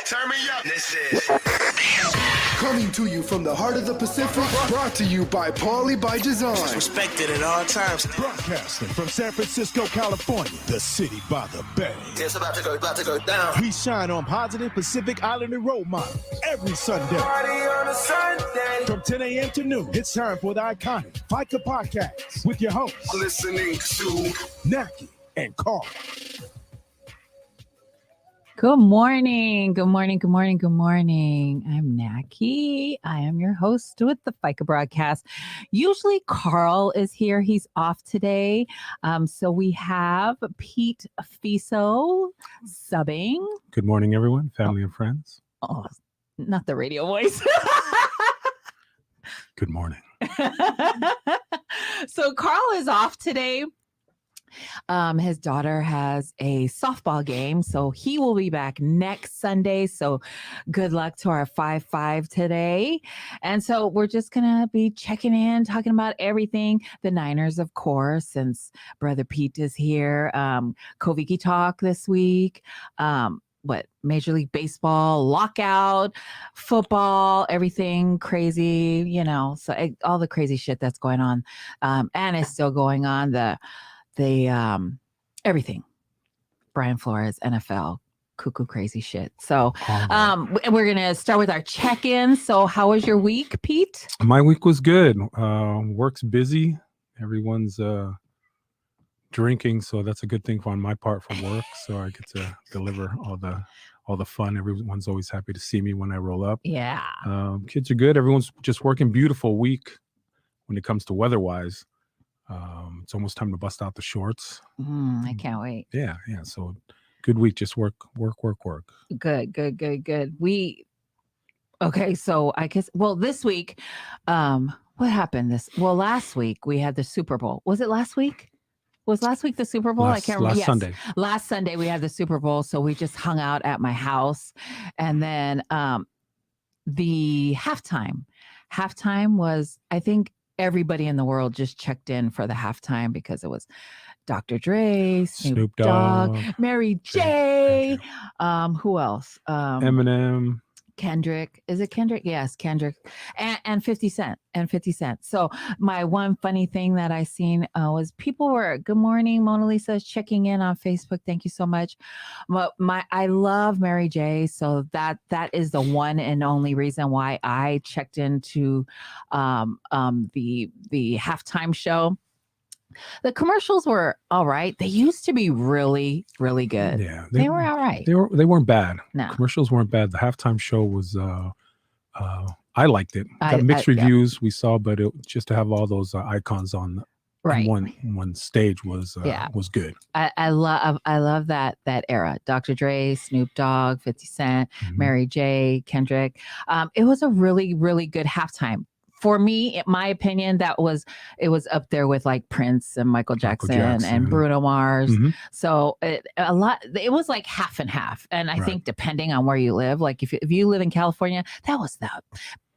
Turn me up. This is coming to you from the heart of the Pacific, brought to you by Paulie by Design. respected at all times. Broadcasting from San Francisco, California, the city by the bay. It's about to go down. We shine on positive Pacific Islander role models every Sunday. Party on a Sunday. From 10 a.m. to noon, it's time for the iconic Faika podcast with your hosts, Listening to Nackie and Carl. Good morning. Good morning. Good morning. Good morning. I'm Nackie. I am your host with the Faika broadcast. Usually Carl is here. He's off today. So we have Pete Fiso subbing. Good morning, everyone, family and friends. Oh, not the radio voice. Good morning. So Carl is off today. His daughter has a softball game, so he will be back next Sunday. So good luck to our 5-5 today. And so we're just going to be checking in, talking about everything. The Niners, of course, since Brother Pete is here. Koviki talk this week. Major League Baseball, lockout, football, everything crazy, so all the crazy shit that's going on. And it's still going on. The everything, Brian Flores, NFL, cuckoo crazy shit. So we're gonna start with our check-in. So how was your week, Pete? My week was good. Work's busy. Everyone's drinking, so that's a good thing on my part from work. So I get to deliver all the fun. Everyone's always happy to see me when I roll up. Yeah. Kids are good. Everyone's just working. Beautiful week when it comes to weather-wise. It's almost time to bust out the shorts. I can't wait. Yeah. So good week. Just work. Good. Okay. So I guess, this week, what happened last week we had the Super Bowl. Was it last week? Was last week the Super Bowl? I can't remember. Last Sunday. Last Sunday we had the Super Bowl. So we just hung out at my house, and then, the halftime was, I think, everybody in the world just checked in for the halftime because it was Dr. Dre, Snoop Dogg, Mary J. Who else? Eminem. Kendrick. Is it Kendrick? Yes, Kendrick. And 50 Cent. So my one funny thing that I seen was people were, good morning, Mona Lisa's checking in on Facebook. Thank you so much. I love Mary J. So that is the one and only reason why I checked into the halftime show. The commercials were all right. They used to be really, really good. Yeah, they were all right. They weren't bad. No. Commercials weren't bad. The halftime show was I liked it. Got mixed reviews. Yeah. We saw, but just to have all those icons on one stage was good. I love that era. Dr. Dre, Snoop Dogg, 50 Cent, Mary J, Kendrick. It was a really, really good halftime. For me, in my opinion, it was up there with like Prince and Michael Jackson and Bruno Mars. So it was like half and half. And I think depending on where you live, like if you live in California, that was the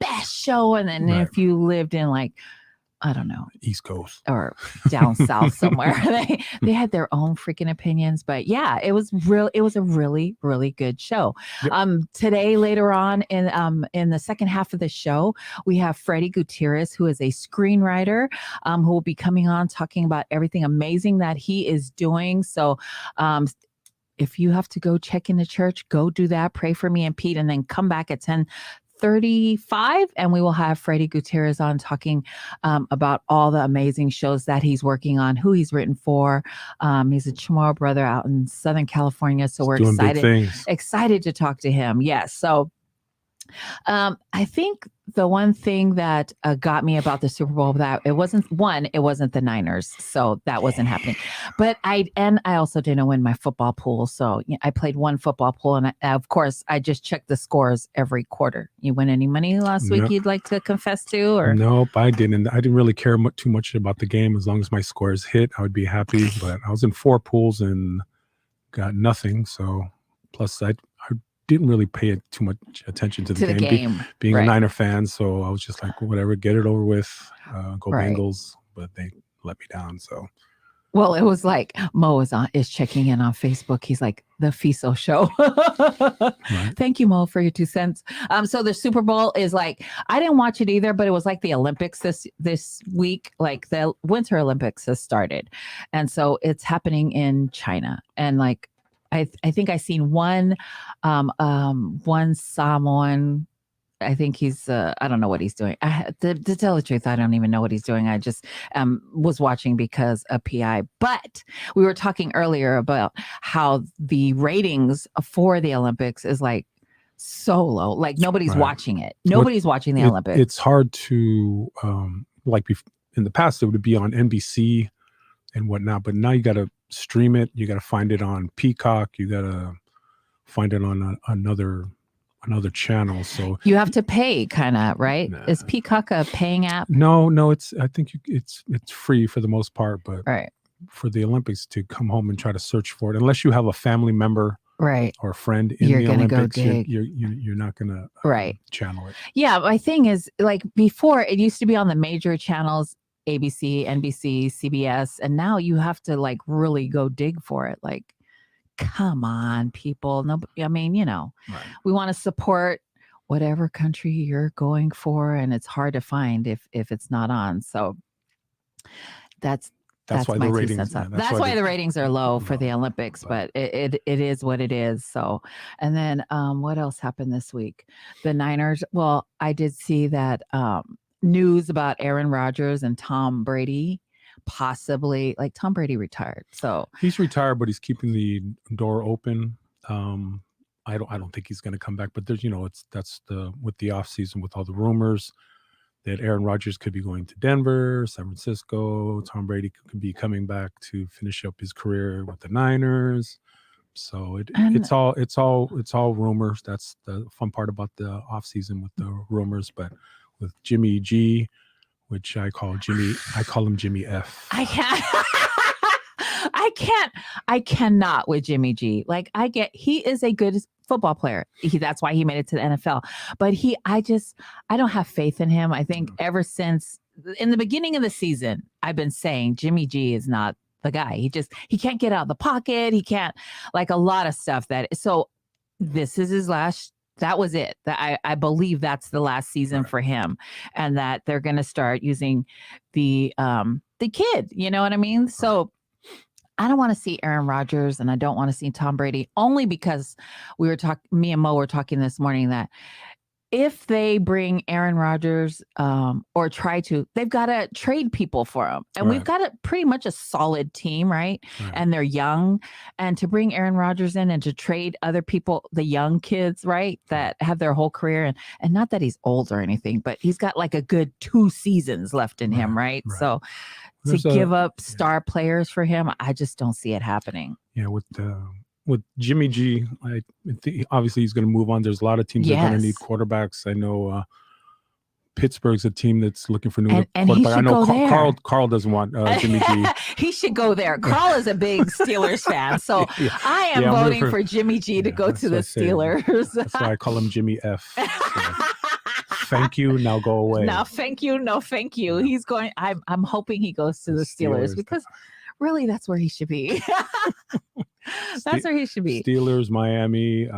best show. And then if you lived in like, I don't know, East Coast or down south somewhere, they had their own freaking opinions. But yeah, it was a really, really good show. Yep. Today, later on in the second half of the show, we have Freddie Gutierrez, who is a screenwriter, who will be coming on talking about everything amazing that he is doing. So if you have to go check into church, go do that. Pray for me and Pete, and then come back at 10:35, and we will have Freddie Gutierrez on talking about all the amazing shows that he's working on, who he's written for. He's a Chamorro brother out in Southern California, so we're excited to talk to him. Yes, so I think the one thing that got me about the Super Bowl, that it wasn't the Niners, so that wasn't happening. But I also didn't win my football pool, so I played one football pool, and of course I just checked the scores every quarter. You win any money last week? You'd like to confess to? Or nope, I didn't. I didn't really care too much about the game. As long as my scores hit, I would be happy. But I was in 4 pools and got nothing. So plus I didn't really pay too much attention to the game. Being a Niner fan, so I was just like, whatever, get it over with, go Bengals. But they let me down. So Well, it was like Mo is checking in on Facebook. He's like, the Fiso show. Right. Thank you, Mo, for your 2 cents. So the Super Bowl is like, I didn't watch it either, but it was like the Olympics this week. Like the Winter Olympics has started. And so it's happening in China. And like I think I seen one Samoan. I think he's, I don't know what he's doing. To tell the truth, I don't even know what he's doing. I just was watching because of PI. But we were talking earlier about how the ratings for the Olympics is like so low. Like nobody's Right. watching it. Nobody's watching the Olympics. It's hard to, in the past, it would be on NBC and whatnot. But now you got to stream it. You got to find it on Peacock. You got to find it on another channel. So you have to pay, kind of, right? Nah. Is Peacock a paying app? No, I think it's free for the most part, but Right. for the Olympics to come home and try to search for it, unless you have a family member Right. or a friend in You're the gonna go Olympics, dig. you're not gonna Right. channel it. Yeah, my thing is like before it used to be on the major channels, ABC, NBC, CBS, and now you have to like really go dig for it. Like, come on, people. No, I mean, Right. we want to support whatever country you're going for, and it's hard to find if it's not on. So that's why my the 2 ratings. cents on- yeah, that's why the ratings are low for the Olympics, but- but it is what it is. So, and then what else happened this week? The Niners. Well, I did see that news about Aaron Rodgers and Tom Brady. Possibly, like Tom Brady retired. So He's retired, but he's keeping the door open. I don't think he's going to come back. But there's, with the off season, with all the rumors that Aaron Rodgers could be going to Denver, San Francisco. Tom Brady could be coming back to finish up his career with the Niners. So it's all rumors. That's the fun part about the off season with the rumors. But with Jimmy G, which I call him Jimmy F. I cannot with Jimmy G. Like he is a good football player. That's why he made it to the NFL. But I don't have faith in him. I think ever since in the beginning of the season, I've been saying Jimmy G is not the guy. He can't get out of the pocket. He can't, like, a lot of stuff so this is his last. That was it. That I believe that's the last season for him, and that they're going to start using the kid. You know what I mean? So I don't want to see Aaron Rodgers, and I don't want to see Tom Brady, only because me and Mo were talking this morning that if they bring Aaron Rodgers or try to, they've got to trade people for him. And we've got pretty much a solid team, right? And they're young. And to bring Aaron Rodgers in and to trade other people, the young kids, right, that have their whole career. And not that he's old or anything, but he's got like a good 2 seasons left in him, right? So to give up star players for him, I just don't see it happening. Yeah, with Jimmy G, obviously he's going to move on. There's a lot of teams that are going to need quarterbacks. I know Pittsburgh's a team that's looking for new quarterback. I know Carl doesn't want Jimmy G. He should go there. Carl is a big Steelers fan, so I am voting for Jimmy G to go to the Steelers. That's why I call him Jimmy F. So, thank you. Now go away. No, thank you. No, thank you. He's going. I'm hoping he goes to the Steelers because really, that's where he should be. That's where he should be. Steelers, Miami,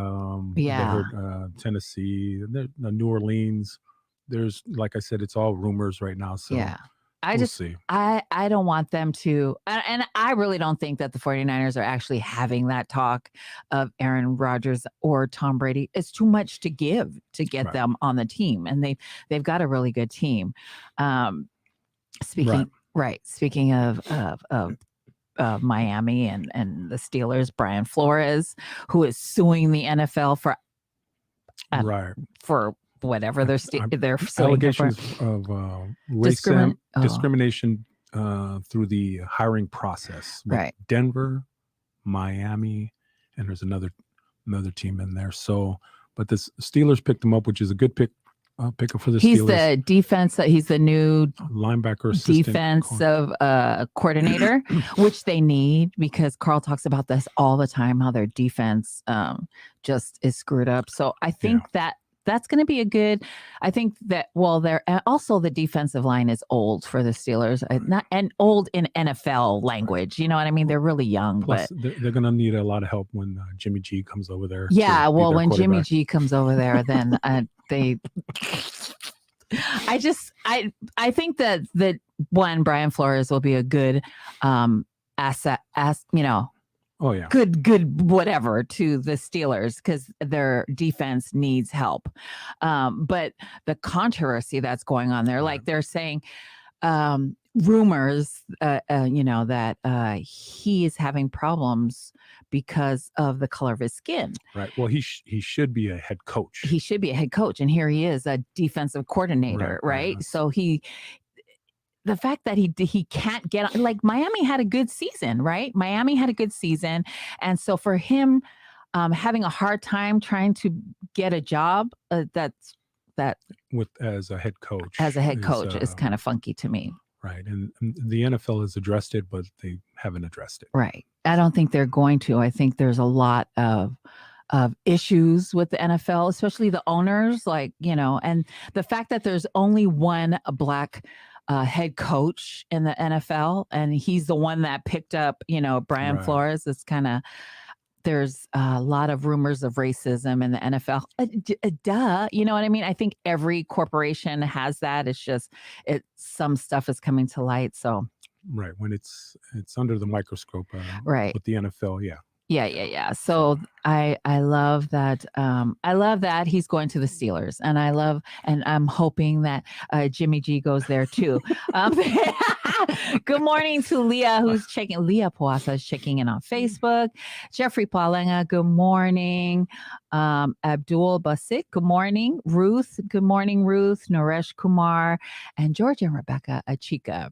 Tennessee, New Orleans. There's, like I said, it's all rumors right now. So yeah, we'll see. I don't want them to, and I really don't think that the 49ers are actually having that talk of Aaron Rodgers or Tom Brady. It's too much to give to get them on the team, and they've got a really good team. Speaking of Miami and the Steelers, Brian Flores, who is suing the NFL for whatever they're suing allegations of discrimination through the hiring process. Denver, Miami, and there's another team in there. So, but the Steelers picked him up, which is a good pickup for the Steelers. He's the defense. He's the new linebacker defensive coordinator, which they need because Carl talks about this all the time, how their defense just is screwed up. So I think that that's going to be a good. I think that they're also the defensive line is old for the Steelers, not and old in NFL language. You know what I mean? They're really young, Plus, but they're going to need a lot of help when Jimmy G comes over there. yeah. to be Well, their when Jimmy quarterback. G comes over there, then they. I think that Brian Flores will be a good asset, Oh yeah. good whatever to the Steelers because their defense needs help. But the controversy that's going on there, like they're saying rumors, that he is having problems because of the color of his skin. Right. Well, he should be a head coach. He should be a head coach, and here he is, a defensive coordinator, right? So the fact that he can't get on, like Miami had a good season, right? Miami had a good season. And so for him having a hard time trying to get a job, as a head coach. Is kind of funky to me. Right. And the NFL has addressed it, but they haven't addressed it. Right. I don't think they're going to. I think there's a lot of issues with the NFL, especially the owners, and the fact that there's only one black head coach in the NFL, and he's the one that picked up, Brian Flores. It's kind of, there's a lot of rumors of racism in the NFL. Duh, you know what I mean? I think every corporation has that. It's just some stuff is coming to light. So right, when it's under the microscope, right, with the NFL, yeah. Yeah. So I love that. I love that he's going to the Steelers, and I'm hoping that Jimmy G goes there too. Good morning to Leah, Leah Poasa is checking in on Facebook. Jeffrey Palenga, good morning. Abdul Basik, good morning. Ruth, good morning, Ruth. Naresh Kumar, and George and Rebecca Achika.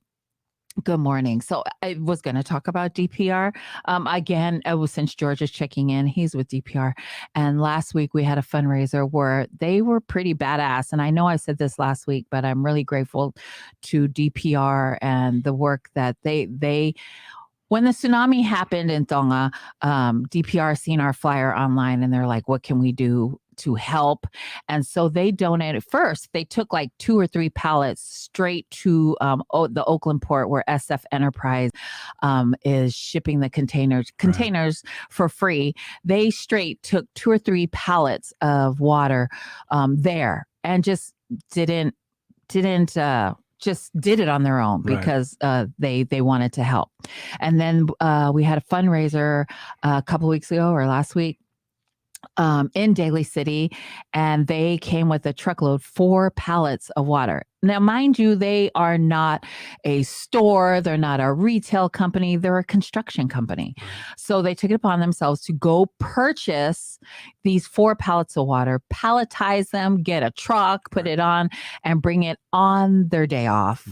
Good morning. So I was going to talk about DPR. Again, since George is checking in, he's with DPR. And last week we had a fundraiser where they were pretty badass. And I know I said this last week, but I'm really grateful to DPR and the work that they when the tsunami happened in Tonga, DPR seen our flyer online and they're like, what can we do to help? And so they donated. First, they took like 2 or 3 pallets straight to the Oakland port where SF Enterprise is shipping the containers for free. They straight took 2 or 3 pallets of water there and just just did it on their own because they wanted to help. And then we had a fundraiser a couple weeks ago or last week in Daly City, and they came with a truckload, 4 pallets of water. Now, mind you, they are not a store. They're not a retail company. They're a construction company. So they took it upon themselves to go purchase these 4 pallets of water, palletize them, get a truck, put it on, and bring it on their day off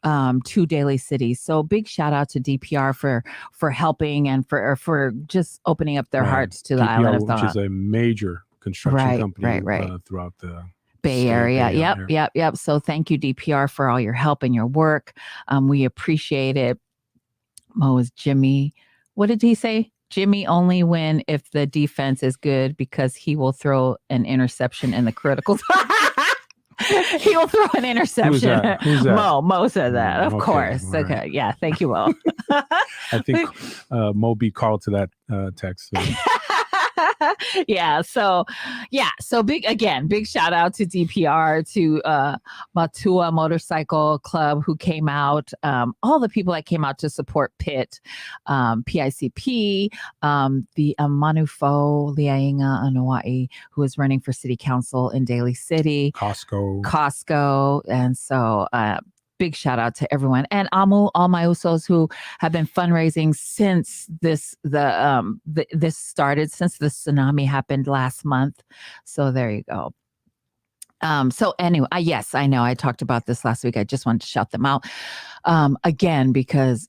to Daly City. So big shout out to DPR for helping and for just opening up their hearts to the DPR, island of Tonga. Which is a major construction company throughout the Bay Area. Yep. So thank you, DPR, for all your help and your work. We appreciate it. Mo is Jimmy. What did he say? Jimmy only win if the defense is good because he will throw an interception in the critical time. He will throw an interception. Who's that? Mo said that. Of course. Right. Okay. Yeah. Thank you, Mo. I think Mo beat Carl to that text. So. So big shout out to DPR, to Matua Motorcycle Club who came out, all the people that came out to support Pitt, PICP, the Manufo Liainga Anawai, who is running for city council in Daly City, Costco, and so big shout out to everyone, and all my usos who have been fundraising since this started, since the tsunami happened last month. So there you go. So anyway, yes, I know I talked about this last week. I just wanted to shout them out again because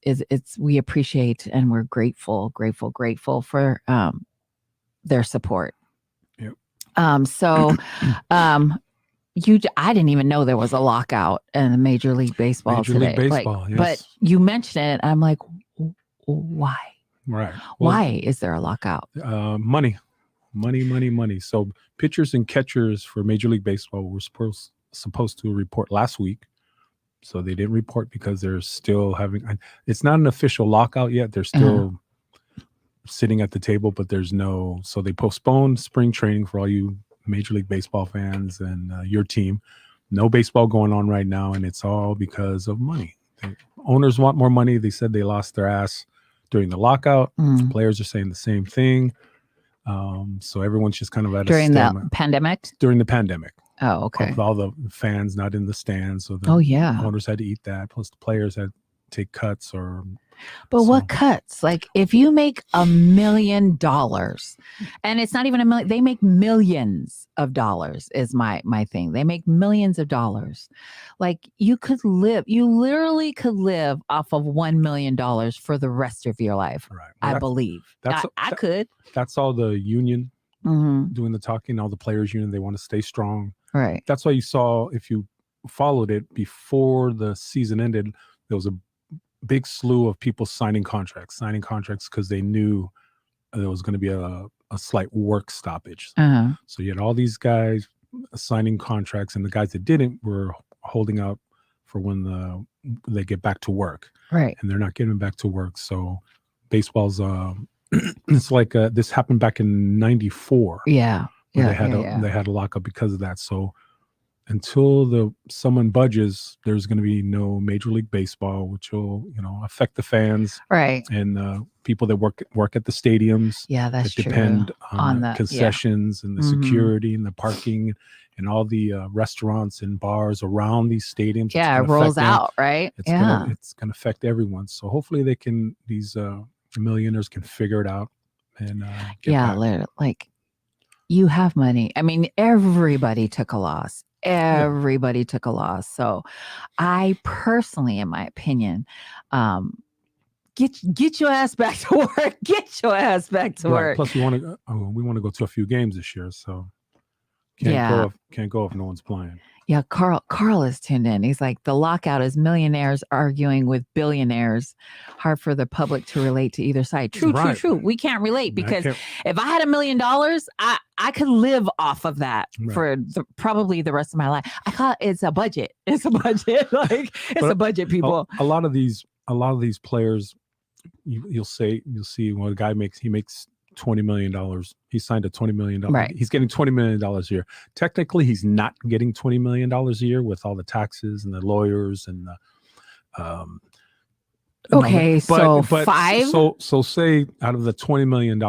we appreciate and we're grateful for their support. Yep. I didn't even know there was a lockout in Major League Baseball today. Yes. But you mentioned it. I'm like, why? Right. Why is there a lockout? Money. Money. So pitchers and catchers for Major League Baseball were supposed to report last week. So they didn't report because they're still having, it's not an official lockout yet. They're still sitting at the table, but so they postponed spring training for all you Major League Baseball fans and your team. No baseball going on right now, and it's all because of money. Owners want more money. They said they lost their ass during the lockout. Players are saying the same thing. So everyone's just kind of at during a the pandemic. During the pandemic. Oh, okay. With all the fans not in the stands, so the owners had to eat that. Plus, the players had to take cuts But what cuts? Like, if you make $1 million, and it's not even $1 million, they make millions of dollars. Is my thing. They make millions of dollars. Like, you literally could live off of $1 million for the rest of your life. Right. Well, I believe I could. That's all the union doing the talking. All the players union, they want to stay strong. Right. That's why you saw, if you followed it before the season ended, there was a big slew of people signing contracts because they knew there was going to be a slight work stoppage. So you had all these guys signing contracts, and the guys that didn't were holding out for when they get back to work. Right. And they're not getting back to work. So baseball's it's like this happened back in '94. Yeah. They had a lockup because of that. So until someone budges, there's going to be no Major League Baseball, which will affect the fans, right, and people that work at the stadiums. Yeah, that's that true. Depend on the concessions and the security and the parking and all the restaurants and bars around these stadiums. Yeah, it rolls out, right? It's going to affect everyone. So hopefully these millionaires can figure it out and get back. Like, you have money. I mean, everybody took a loss. Took a loss. So I personally, in my opinion, get your ass back to work. Get your ass back to work. Plus, we want to go to a few games this year, so can't go if no one's playing. Yeah, Carl is tuned in. He's like, the lockout is millionaires arguing with billionaires. Hard for the public to relate to either side. True. We can't relate because if I had $1 million, I could live off of that for probably the rest of my life. I call it's a budget. It's a budget. A budget, people. A lot of these players, you'll see. Well, the guy makes $20 million. He signed a $20 million. Right. He's getting $20 million a year. Technically, he's not getting $20 million a year with all the taxes and the lawyers and the. Okay, but 5. So say out of the $20 million,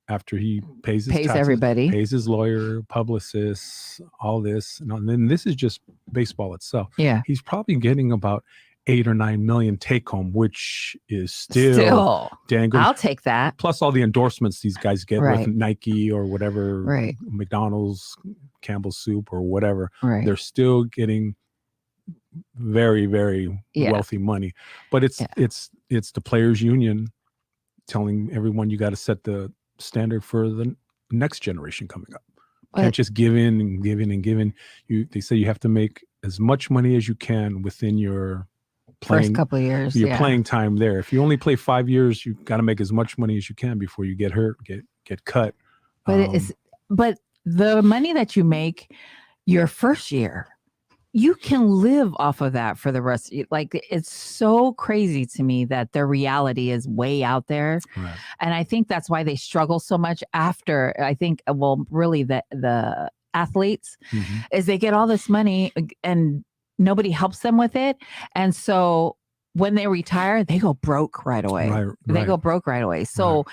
after he pays his taxes, everybody, pays his lawyer, publicists, all this, and then this is just baseball itself. Yeah, he's probably getting about 8 or 9 million take home, which is still dang good. I'll take that. Plus all the endorsements these guys get Right. with Nike or whatever, Right. McDonald's, Campbell's Soup or whatever. Right. They're still getting very, very wealthy money. But it's the players union telling everyone you got to set the standard for the next generation coming up. You can't just give in and give in and give in. They say you have to make as much money as you can within your first couple of years, your playing time there. If you only play 5 years, you got to make as much money as you can before you get hurt, get cut. But the money that you make your first year, you can live off of that for the rest. Like, it's so crazy to me that their reality is way out there. Right. And I think that's why they struggle so much after, I think, really the athletes is they get all this money and nobody helps them with it. And so when they retire, they go broke right away. They go broke right away. So,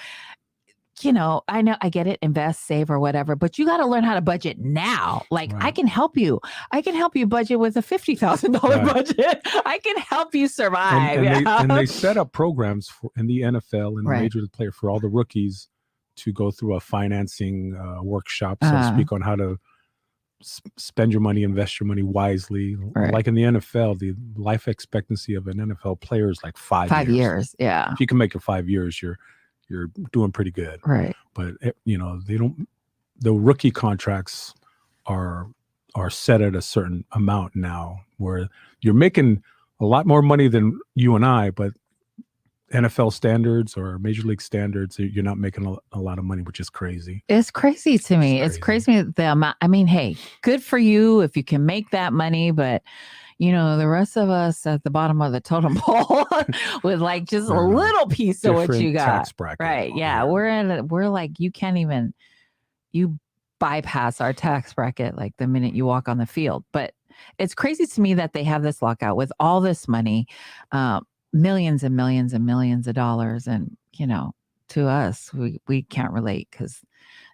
I know, I get it, invest, save or whatever, but you got to learn how to budget now. Like, I can help you. I can help you budget with a $50,000 budget. I can help you survive. And they set up programs in the NFL and the Major League Player for all the rookies to go through a financing workshop, so to speak, on how to spend your money, invest your money wisely. Like in the NFL, the life expectancy of an NFL player is like 5 years. Yeah. If you can make it 5 years, you're doing pretty good. Right. But the rookie contracts are set at a certain amount now, where you're making a lot more money than you and I, but NFL standards or Major League standards, you're not making a lot of money, which is crazy. It's crazy to me. It's crazy the amount. I mean, hey, good for you if you can make that money, but the rest of us at the bottom of the totem pole with like just a little piece of what you got. Tax bracket. Right. Yeah. We're like, you can't even, you bypass our tax bracket like the minute you walk on the field. But it's crazy to me that they have this lockout with all this money, millions and millions and millions of dollars. And, to us, we can't relate because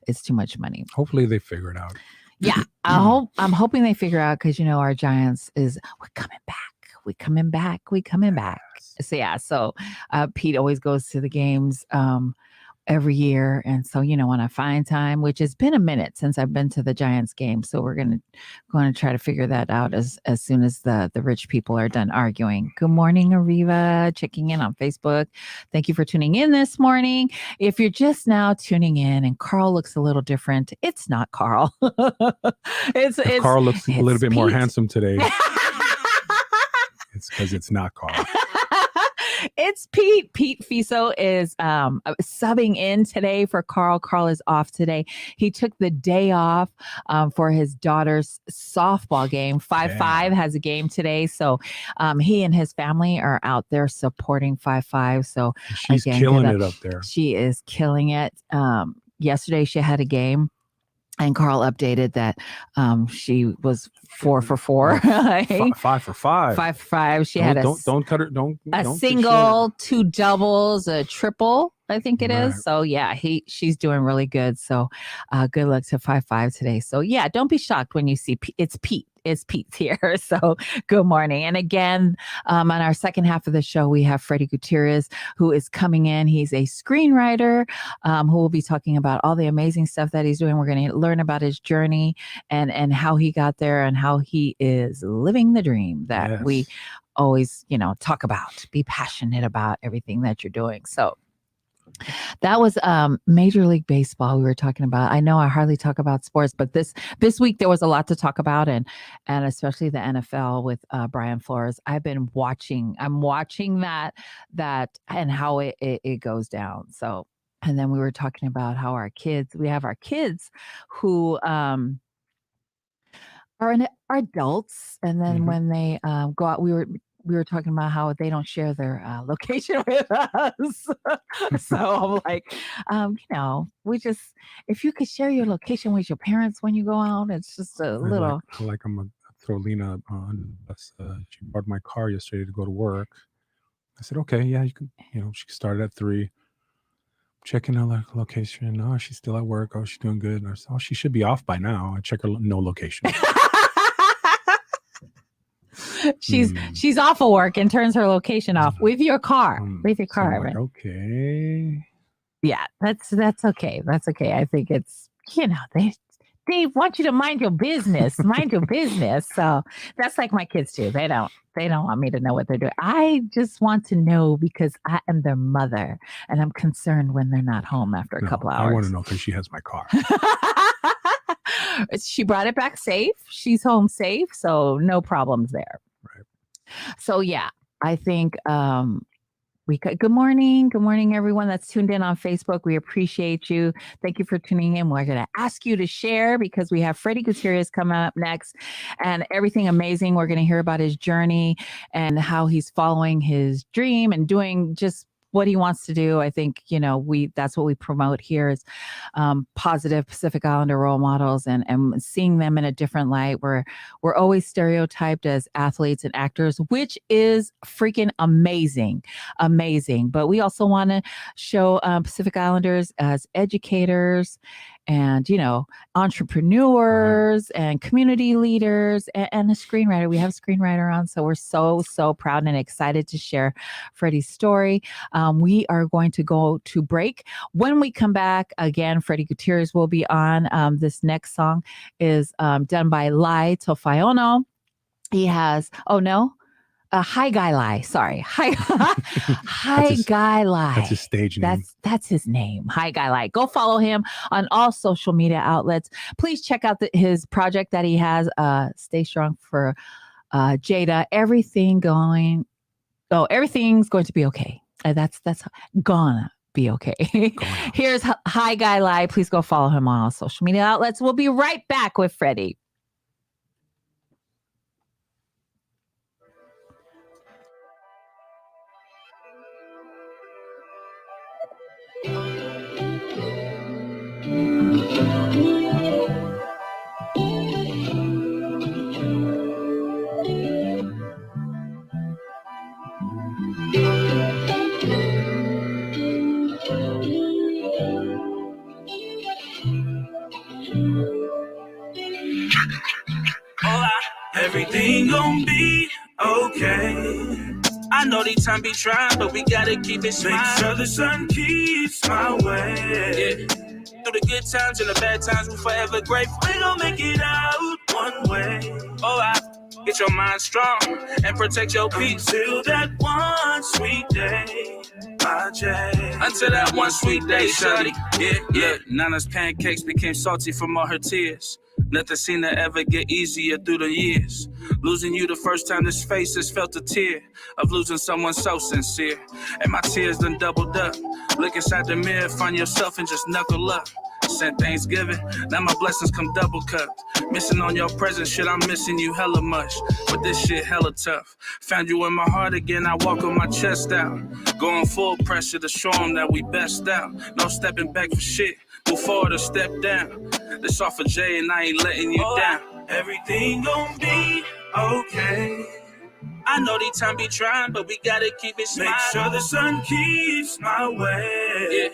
it's too much money. Hopefully they figure it out. Yeah, I'm hoping they figure out because our Giants we're coming back. So yeah, Pete always goes to the games every year, and so when I find time, which has been a minute since I've been to the Giants game, so we're going to try to figure that out as soon as the rich people are done arguing. Good morning, Ariva, checking in on Facebook. Thank you for tuning in this morning. If you're just now tuning in and Carl looks a little different, it's not Carl. it's Carl looks a little bit Pete. more handsome today. It's because it's not Carl. It's Pete. Pete Fiso is subbing in today for Carl. Carl is off today. He took the day off for his daughter's softball game. 5-5 has a game today. So he and his family are out there supporting 5-5. So she's killing it up there. She is killing it. Yesterday she had a game. And Carl updated that she was 4 for 4. 5 for 5. 5 for 5. She had don't cut her. Don't single, 2 doubles, a triple. I think it is. So yeah, she's doing really good. So good luck to 5-5 today. So yeah, don't be shocked when you see it's Pete. It's Pete's here. So good morning. And again, on our second half of the show, we have Freddie Gutierrez, who is coming in. He's a screenwriter who will be talking about all the amazing stuff that he's doing. We're going to learn about his journey and how he got there and how he is living the dream that we always, talk about. Be passionate about everything that you're doing. So that was Major League Baseball we were talking about. I know I hardly talk about sports, but this week there was a lot to talk about, and especially the NFL with Brian Flores. I'm watching that and how it goes down. So, and then we were talking about how we have our kids who are adults, and then when they go out, we were talking about how they don't share their location with us. So I'm like, if you could share your location with your parents when you go out, it's just a little. I'm gonna throw Lena on. She borrowed my car yesterday to go to work. I said, okay, yeah, you can. She started at 3. Checking her location. Oh, she's still at work. Oh, she's doing good. And I said, oh, she should be off by now. I check her no location. She's off of work and turns her location off with your car. So right? Okay. Yeah, that's okay. That's okay. I think it's they want you to mind your business. Mind your business. So that's like my kids too. They don't want me to know what they're doing. I just want to know because I am their mother and I'm concerned when they're not home after a couple hours. I want to know because she has my car. She brought it back safe. She's home safe. So no problems there. Right. So yeah, I think good morning. Good morning, everyone that's tuned in on Facebook. We appreciate you. Thank you for tuning in. We're going to ask you to share because we have Freddie Gutierrez coming up next and everything amazing. We're going to hear about his journey and how he's following his dream and doing just what he wants to do. I think, that's what we promote here is positive Pacific Islander role models and seeing them in a different light. We're always stereotyped as athletes and actors, which is freaking amazing. But we also want to show Pacific Islanders as educators and, entrepreneurs and community leaders and a screenwriter. We have a screenwriter on. So we're so, so proud and excited to share Freddie's story. We are going to go to break. When we come back, again, Freddie Gutierrez will be on. This next song is done by Lai Tofiono. He has, Hi Guy Lai. Sorry. Hi Guy Lai. That's his stage name. That's his name. Hi Guy Lai. Go follow him on all social media outlets. Please check out his project that he has. Stay Strong for Jada. Everything's going to be okay. That's gonna be okay. Here's Hi Guy Lie. Please go follow him on all social media outlets. We'll be right back with Freddie. Everything gon' be okay. I know these times be trying, but we gotta keep it smiling. Make sure the sun keeps my way. Yeah. Through the good times and the bad times, we're forever grateful. We gon' make it out one way. Get your mind strong and protect your peace. Until that one sweet day, my J. Until that one sweet day, shawty. Yeah. Nana's pancakes became salty from all her tears. Nothing seemed to ever get easier through the years. Losing you the first time this face has felt a tear of losing someone so sincere. And my tears done doubled up. Look inside the mirror, find yourself and just knuckle up. Sent Thanksgiving, now my blessings come double cupped. Missing on your presence, shit, I'm missing you hella much. But this shit hella tough. Found you in my heart again, I walk with my chest out. Going full pressure to show them that we best out. No stepping back for shit, move forward or step down. This off of Jay and I ain't letting you down. Everything gon' be okay. I know these times be trying, but we gotta keep it smiling. Make sure the sun keeps my way. Yeah.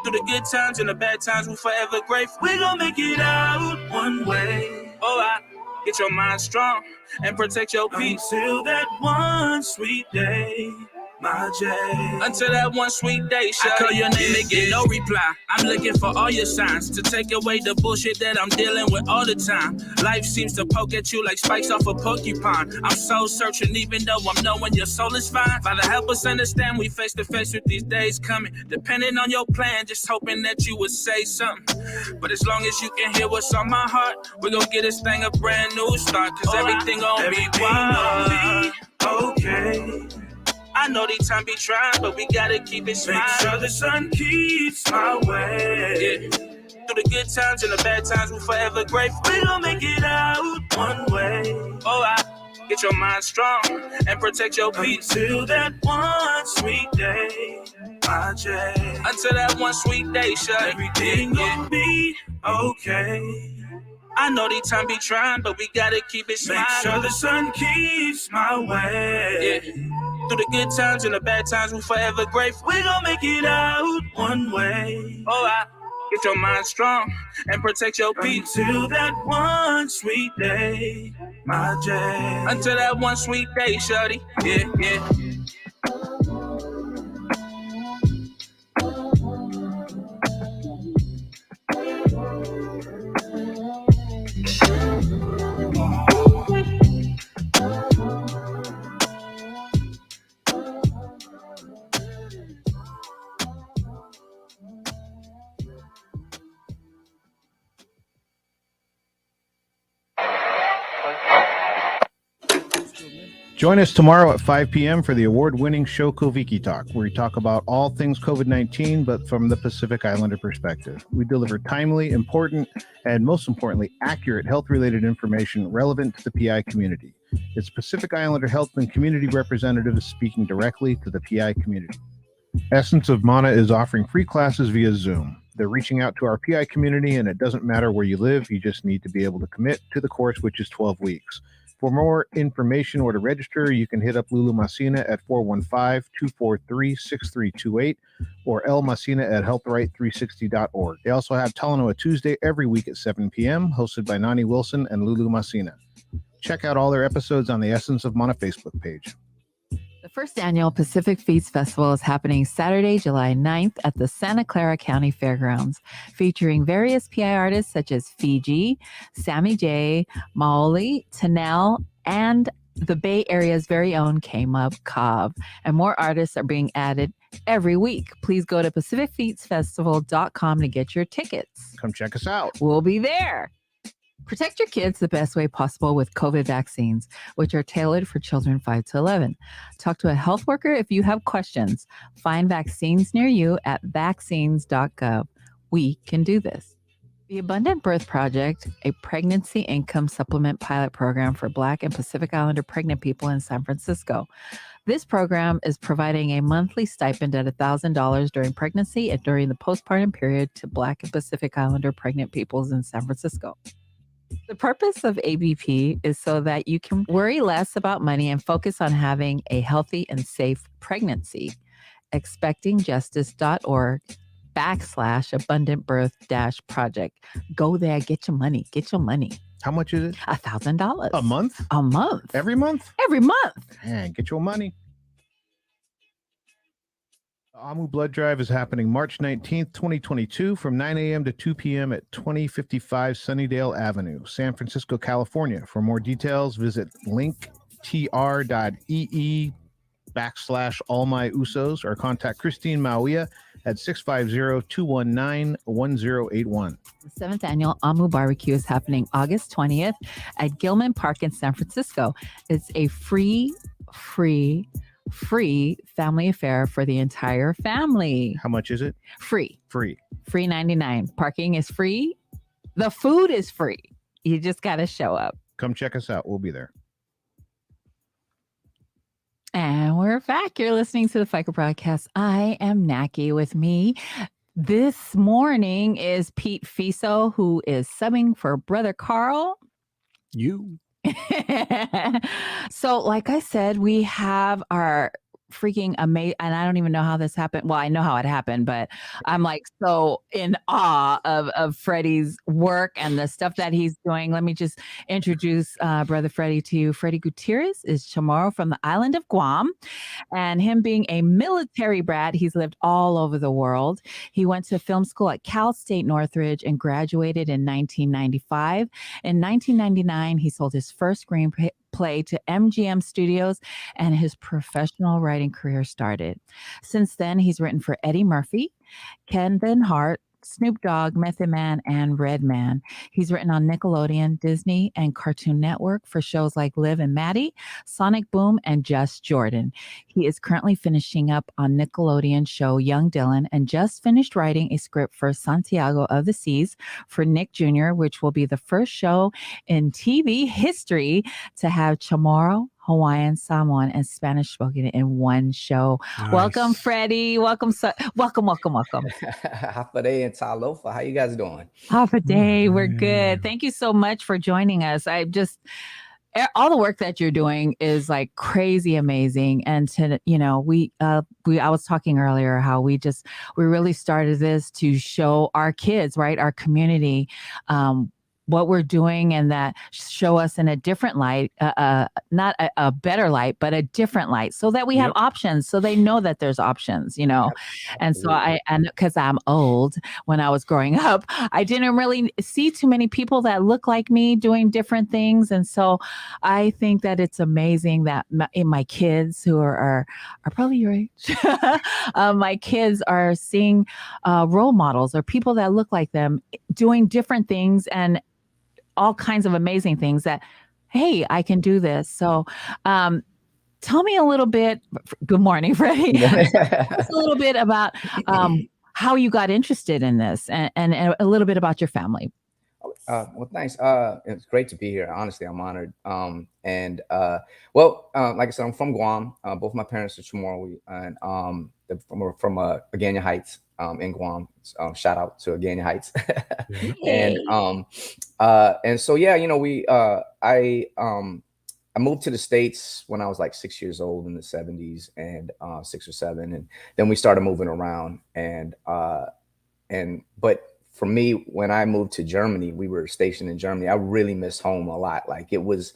Through the good times and the bad times, we're forever grateful. We gon' make it out one way. Get your mind strong and protect your peace. Until that one sweet day, my J. Until that one sweet day, I call your name and get no reply. I'm looking for all your signs to take away the bullshit that I'm dealing with all the time. Life seems to poke at you like spikes off a porcupine. I'm soul searching even though I'm knowing your soul is fine. Father, help us understand we face to face with these days coming. Depending on your plan, just hoping that you would say something. But as long as you can hear what's on my heart, we're gonna get this thing a brand new start. Cause everything gon' be okay. I know these times be trying, but we gotta keep it smiling. Make sure the sun keeps my way. Yeah. Through the good times and the bad times, we're forever grateful. We gon' make it out one way. Get your mind strong and protect your peace. Until that one sweet day, my J. Until that one sweet day, shawty. Everything gon' be okay. I know these times be trying, but we gotta keep it smiling. Make sure the sun keeps my way. Yeah. Through the good times and the bad times, we're forever grateful. We gon' make it out one way. Get your mind strong and protect your peace. Until that one sweet day, my J. Until that one sweet day, shawty. Yeah. Join us tomorrow at 5 p.m. for the award-winning show Koviki Talk, where we talk about all things COVID-19, but from the Pacific Islander perspective. We deliver timely, important, and most importantly, accurate health-related information relevant to the PI community. It's Pacific Islander health and community representatives speaking directly to the PI community. Essence of Mana is offering free classes via Zoom. They're reaching out to our PI community, and it doesn't matter where you live, you just need to be able to commit to the course, which is 12 weeks. For more information or to register, you can hit up Lulu Masina at 415-243-6328 or El Masina at healthright360.org. They also have Talanoa Tuesday every week at 7 p.m., hosted by Nani Wilson and Lulu Masina. Check out all their episodes on the Essence of Mana Facebook page. The first annual Pacific Feast Festival is happening Saturday, July 9th at the Santa Clara County Fairgrounds, featuring various PI artists such as Fiji, Sammy J, Maoli, Tanel, and the Bay Area's very own K-Mub Cobb. And more artists are being added every week. Please go to PacificFeastsFestival.com to get your tickets. Come check us out. We'll be there. Protect your kids the best way possible with COVID vaccines, which are tailored for children 5 to 11. Talk to a health worker if you have questions. Find vaccines near you at vaccines.gov. We can do this. The Abundant Birth Project, a pregnancy income supplement pilot program for Black and Pacific Islander pregnant people in San Francisco. This program is providing a monthly stipend at $1,000 during pregnancy and during the postpartum period to Black and Pacific Islander pregnant peoples in San Francisco. The purpose of ABP is so that you can worry less about money and focus on having a healthy and safe pregnancy. expectingjustice.org/abundant birth-project. Go there, get your money. How much is it? $1,000 A month? A month. Every month? Every month. Man, get your money. The Amu Blood Drive is happening March 19th, 2022 from 9 a.m. to 2 p.m. at 2055 Sunnydale Avenue, San Francisco, California. For more details, visit linktr.ee/allmyusos or contact Christine Mauia at 650-219-1081. The 7th annual Amu Barbecue is happening August 20th at Gilman Park in San Francisco. It's a free family affair for the entire family. How much is it? Free. Free. Free 99. Parking is free. The food is free. You just got to show up. Come check us out. We'll be there. And we're back. You're listening to the Faika broadcast. I am Nackie. With me this morning is Pete Fiso, who is subbing for Brother Carl. You. So, like I said, we have our freaking amazing, and I don't even know how this happened. Well, I know how it happened, but I'm like so in awe of Freddie's work and the stuff that he's doing. Let me just introduce Brother Freddie to you. Freddie Gutierrez is Chamorro from the island of Guam, and him being a military brat, he's lived all over the world. He went to film school at Cal State Northridge and graduated in 1995. In 1999, he sold his first screenplay to MGM Studios, and his professional writing career started. Since then, he's written for Eddie Murphy, Kevin Hart, Snoop Dogg, Method Man, and Redman. He's written on Nickelodeon, Disney, and Cartoon Network for shows like Liv and Maddie, Sonic Boom, and Just Jordan. He is currently finishing up on Nickelodeon show Young Dylan and just finished writing a script for Santiago of the Seas for Nick Jr., which will be the first show in TV history to have Chamorro, Hawaiian, Samoan, and Spanish spoken in one show. Nice. Welcome, Freddie. Welcome. Welcome. Half a day in Talofa. How you guys doing? Half a day. We're good. Thank you so much for joining us. All the work that you're doing is like crazy amazing. And I was talking earlier how we really started this to show our kids, right, our community, what we're doing, and that show us in a different light, not a better light, but a different light, so that we have options, so they know that there's options, And so because I'm old, when I was growing up, I didn't really see too many people that look like me doing different things. And so I think that it's amazing that my kids, who are probably your age, my kids are seeing role models or people that look like them doing different things and all kinds of amazing things that, hey, I can do this. So tell me a little bit. Good morning, Freddie. Tell us a little bit about how you got interested in this and a little bit about your family. Well, thanks. It's great to be here. Honestly, I'm honored. Like I said, I'm from Guam. Both my parents are Chamorro, and we're from Agana Heights in Guam. Shout out to Agana Heights. And so I moved to the States when I was like 6 years old in the 70s, and 6 or 7, and then we started moving around. But for me, when I moved to Germany, we were stationed in Germany. I really miss home a lot. Like I was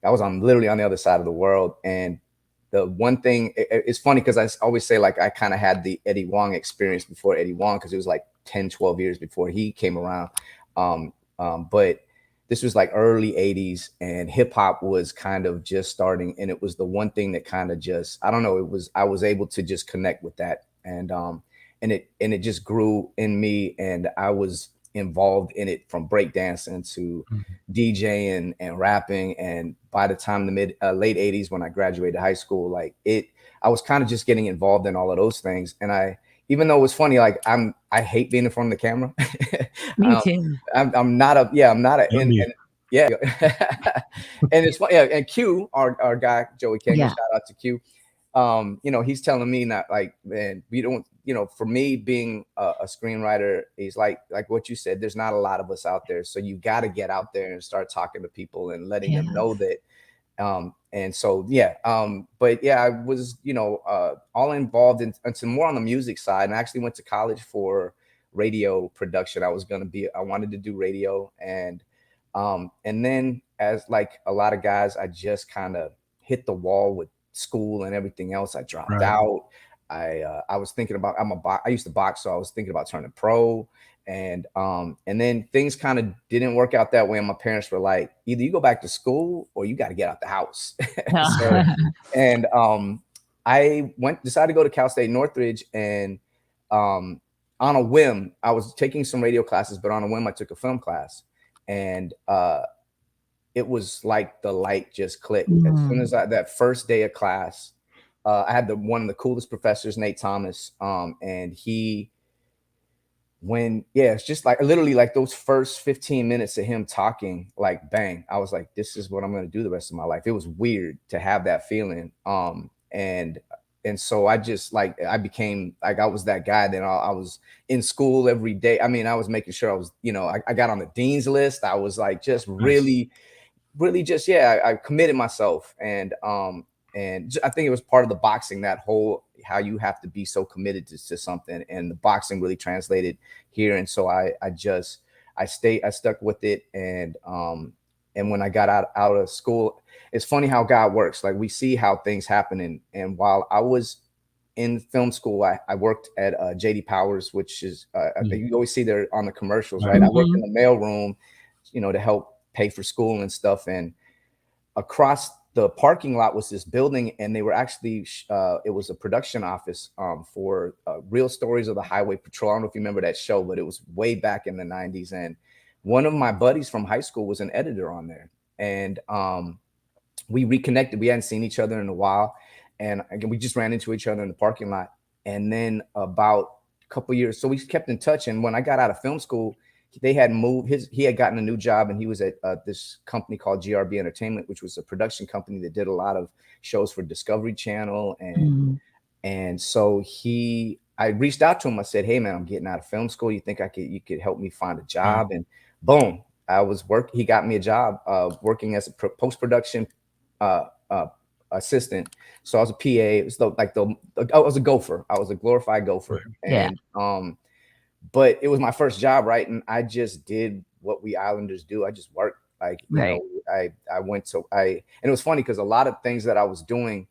literally on the other side of the world. And the one thing, it's funny because I always say, like, I kind of had the Eddie Wong experience before Eddie Wong, because it was like 10, 12 years before he came around. But this was like early 80s, and hip hop was kind of just starting. And it was the one thing that kind of just, I don't know, I was able to just connect with that. And it just grew in me. And I was involved in it, from breakdancing to DJing and rapping. And by the time the late 80s, when I graduated high school, like I was kind of just getting involved in all of those things. And even though it was funny, like I hate being in front of the camera. Me too. I'm not a yeah. And it's funny. Yeah, and Q, our guy, Joey King, shout out to Q. He's telling me that, like, man, we don't, for me being a screenwriter, he's like what you said, there's not a lot of us out there. So you got to get out there and start talking to people and letting them know that. But yeah, I was, all involved into more on the music side, and I actually went to college for radio production. I wanted to do radio. And then, as like a lot of guys, I just kind of hit the wall with school and everything else. I dropped out. I was thinking about, I used to box, so I was thinking about turning pro. And then things kind of didn't work out that way. And my parents were like, either you go back to school or you got to get out the house. I decided to go to Cal State Northridge, and on a whim, I was taking some radio classes, but on a whim, I took a film class. And it was like the light just clicked. As soon as that first day of class, I had one of the coolest professors, Nate Thomas, and it's just like literally like those first 15 minutes of him talking, like bang, I was like, this is what I'm going to do the rest of my life. It was weird to have that feeling. And so I just I became like, I was that guy. Then I was in school every day. I mean, I was making sure I was, I got on the dean's list. I was like, just really just, I committed myself. And I think it was part of the boxing, that whole, how you have to be so committed to something, and the boxing really translated here. And so I stuck with it. And when I got out of school, it's funny how God works. Like, we see how things happen. And while I was in film school, I worked at JD Powers, which is, I think you always see there on the commercials, right? I worked in the mailroom, to help pay for school and stuff. And across the parking lot was this building, and they were actually, it was a production office for Real Stories of the Highway Patrol. I don't know if you remember that show, but it was way back in the 90s. And one of my buddies from high school was an editor on there. And we reconnected. We hadn't seen each other in a while. And again, we just ran into each other in the parking lot. And then about a couple years, so we kept in touch. And when I got out of film school, they had moved he had gotten a new job, and he was at this company called GRB Entertainment, which was a production company that did a lot of shows for Discovery Channel. And so I reached out to him. I said, hey man, I'm getting out of film school. You think you could help me find a job? And boom, he got me a job working as a post-production assistant. So I was a PA. It was I was a gopher. I was a glorified gopher. And but it was my first job, right? And I just did what we Islanders do. I just worked. Like, I went to, and it was funny because a lot of things that I was doing,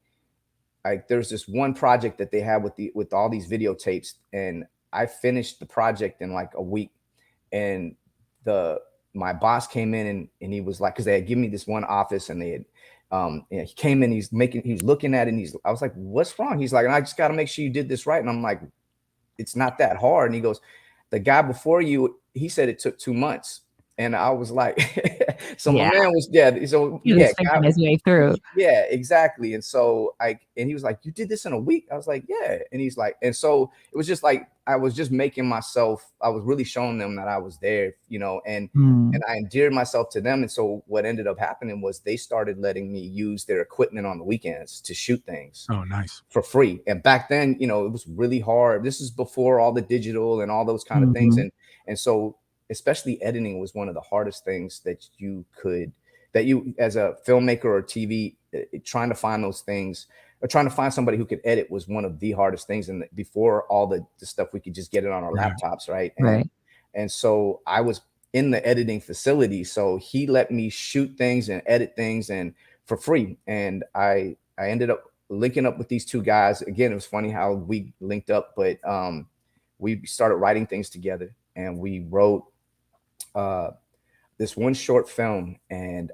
like there's this one project that they had with all these videotapes, and I finished the project in like a week. And my boss came in and he was like, because they had given me this one office, and they had he came in, he was looking at it, and I was like, what's wrong? He's like, I just got to make sure you did this right. And I'm like, it's not that hard. And he goes, the guy before you, he said it took 2 months. And I was like, so my man was he was thinking his way through. Yeah, exactly. And so and he was like, you did this in a week? I was like, yeah. And he's like, and so it was just like, I was just making myself, I was really showing them that I was there, and I endeared myself to them. And so what ended up happening was they started letting me use their equipment on the weekends to shoot things. Oh, nice. For free. And back then, it was really hard. This is before all the digital and all those kind of things. And so especially editing was one of the hardest things that you as a filmmaker or TV, trying to find those things, or trying to find somebody who could edit was one of the hardest things. And before all the stuff, we could just get it on our laptops. Right. And so I was in the editing facility. So he let me shoot things and edit things and for free. And I ended up linking up with these two guys. Again, it was funny how we linked up, but we started writing things together, and we wrote this one short film, and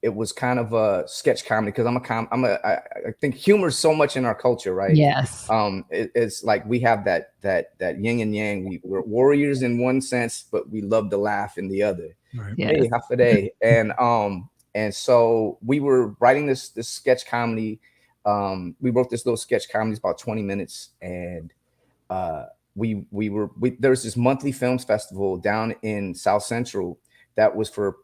it was kind of a sketch comedy because I think humor is so much in our culture, right? Yes. It's like we have that yin and yang. We're warriors in one sense, but we love to laugh in the other. Right. Yes. Hey, half a day, and so we were writing this sketch comedy. We wrote this little sketch comedy, it's about 20 minutes, and there's this monthly films festival down in South Central that was for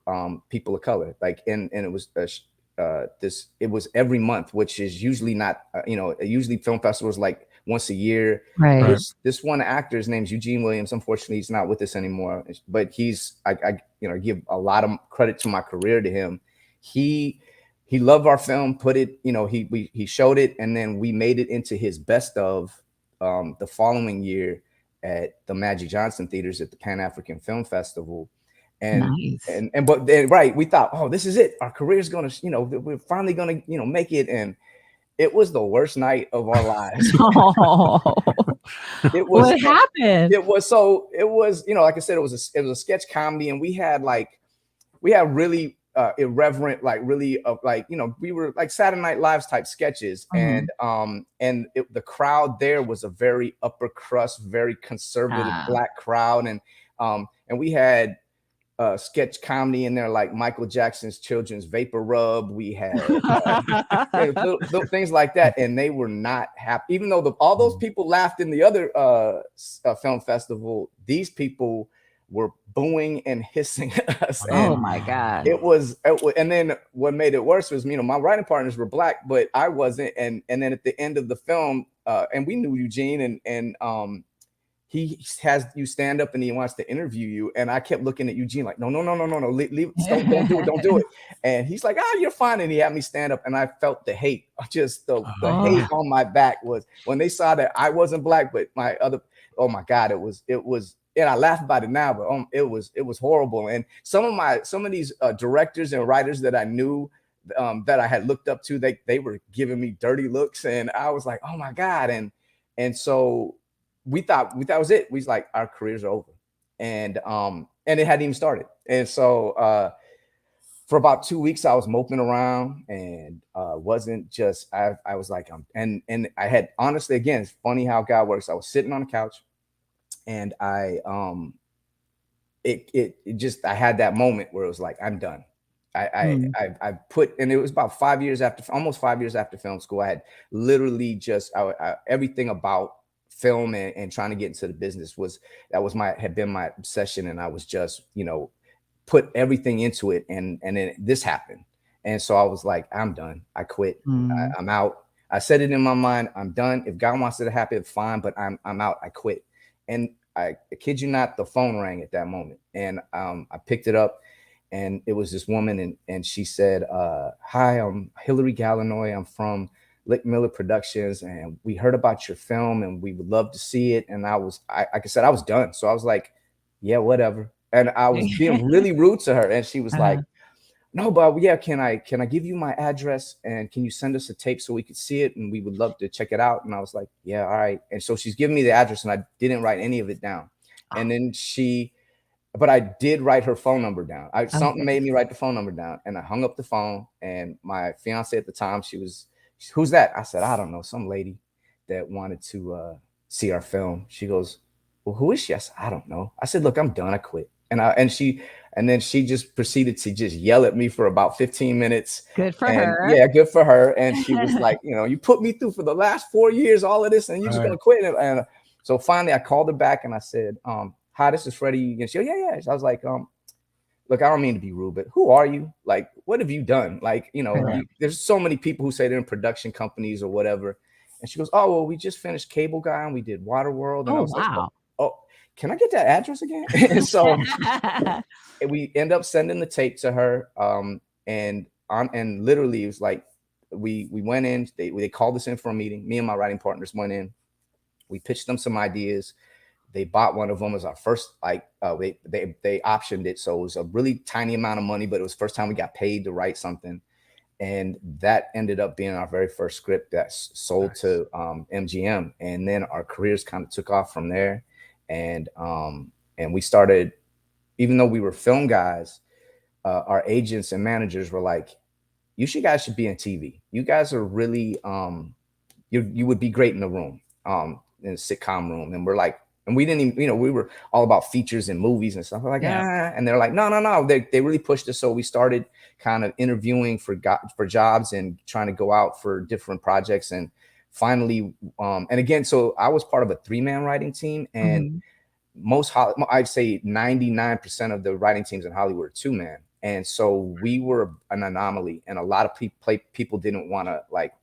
people of color, like, and it was it was every month, which is usually not, usually film festivals like once a year. Right. This one actor, his name's Eugene Williams. Unfortunately, he's not with us anymore, but I give a lot of credit to my career to him. He loved our film, put it, he showed it, and then we made it into his best of the following year at the Magic Johnson Theaters at the Pan African Film Festival. And Nice. but then, right, we thought, oh, this is it. Our career's gonna, we're finally gonna, make it. And it was the worst night of our lives. Oh, It was. what happened? It was like I said, it was a sketch comedy, and we had really irreverent, like really we were like Saturday Night Live's type sketches, and the crowd there was a very upper crust, very conservative black crowd, and we had sketch comedy in there like Michael Jackson's Children's Vapor Rub. We had little things like that, and they were not happy. Even though all those people laughed in the other film festival, these people were booing and hissing us. Oh my God. It was, and then what made it worse was, my writing partners were black, but I wasn't. And then at the end of the film, and we knew Eugene, and he has you stand up and he wants to interview you. And I kept looking at Eugene like, no, leave, don't do it. And he's like, you're fine. And he had me stand up, and I felt the hate, just the hate on my back was when they saw that I wasn't black, but oh my God, it was, and I laugh about it now, but it was horrible. And some of these directors and writers that I knew, that I had looked up to, they were giving me dirty looks, and I was like, oh my God. And so we thought that was it. We was like, our careers are over, and it hadn't even started. And so for about 2 weeks, I was moping around, and wasn't just, I was like, and I had, honestly, again, it's funny how God works. I was sitting on the couch, and I had that moment where it was like, I'm done. I put, and it was about almost 5 years after film school. I had literally just everything about film and trying to get into the business had been my obsession, and I was just, put everything into it, and then this happened, and so I was like, I'm done. I quit. I'm out. I said it in my mind, I'm done. If God wants it to happen, fine, but I'm out. I quit. And I kid you not, the phone rang at that moment, and I picked it up, and it was this woman, and she said, hi, I'm Hillary Gallinoy. I'm from Lick Miller Productions, and we heard about your film, and we would love to see it. And like I said, I was done. So I was like, yeah, whatever. And I was being really rude to her, and she was like, no, but yeah, can I give you my address, and can you send us a tape so we could see it, and we would love to check it out? And I was like, yeah, all right. And so she's giving me the address, and I didn't write any of it down. And then but I did write her phone number down. Something made me write the phone number down, and I hung up the phone, and my fiance at the time, who's that? I said, I don't know, some lady that wanted to see our film. She goes, well, who is she? I said, I don't know. I said, look, I'm done. I quit. And then she just proceeded to just yell at me for about 15 minutes. Good for her. Yeah, good for her. And she was like, you put me through for the last 4 years, all of this, and you're just going to quit. And so finally I called her back, and I said, hi, this is Freddie. And she goes, yeah. So I was like, look, I don't mean to be rude, but who are you? Like, what have you done? Like, there's so many people who say they're in production companies or whatever. And she goes, oh, well, we just finished Cable Guy, and we did Waterworld. And I was like, oh, can I get that address again? And so we end up sending the tape to her. And literally it was like, we went in, they called us in for a meeting. Me and my writing partners went in. We pitched them some ideas. They bought one of them as our first, they optioned it. So it was a really tiny amount of money, but it was the first time we got paid to write something. And that ended up being our very first script that sold to MGM. And then our careers kind of took off from there. And we started, even though we were film guys, our agents and managers were like, you guys should be in TV. You guys are really, you would be great in the room, in a sitcom room. And we're like, and we didn't even, we were all about features and movies and stuff. We're like, and they're like, no. They really pushed us. So we started kind of interviewing for jobs and trying to go out for different projects. And finally, and again, so I was part of a 3-man writing team, and I'd say 99% of the writing teams in Hollywood are 2-man. And so we were an anomaly, and a lot of people didn't want to like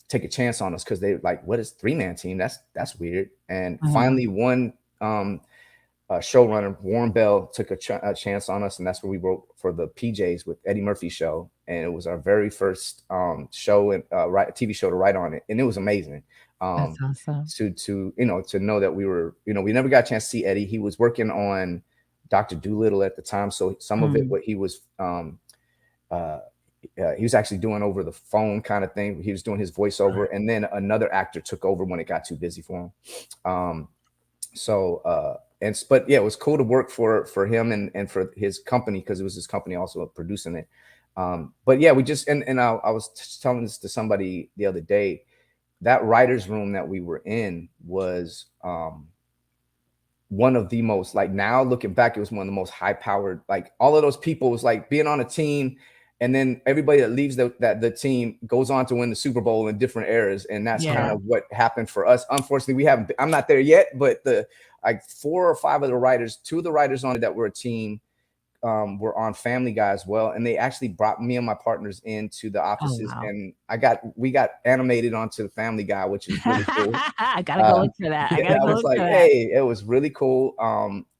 take a chance on us because they were like, what is 3-man team? That's weird. And finally, one showrunner, Warren Bell, took a chance on us, and that's where we wrote for the PJs with Eddie Murphy's show, and it was our very first show and TV show to write on it, and it was amazing. That's awesome. To know that we were, we never got a chance to see Eddie. He was working on Dr. Dolittle at the time, so some of it, what he was actually doing over the phone kind of thing. He was doing his voiceover, and then another actor took over when it got too busy for him. But yeah, it was cool to work for him and for his company, because it was his company also producing it. But yeah, we just and I was telling this to somebody the other day. That writer's room that we were in was one of the most, like, now looking back, it was one of the most high powered, like, all of those people was like being on a team, and then everybody that leaves the team goes on to win the Super Bowl in different eras. And that's kind of what happened for us. Unfortunately, I'm not there yet, but like 4 or 5 of the writers, 2 of the writers on it that were a team, were on Family Guy as well, and they actually brought me and my partners into the offices, and we got animated onto the Family Guy, which is really cool. I gotta go look for that. I was like, hey, it was really cool.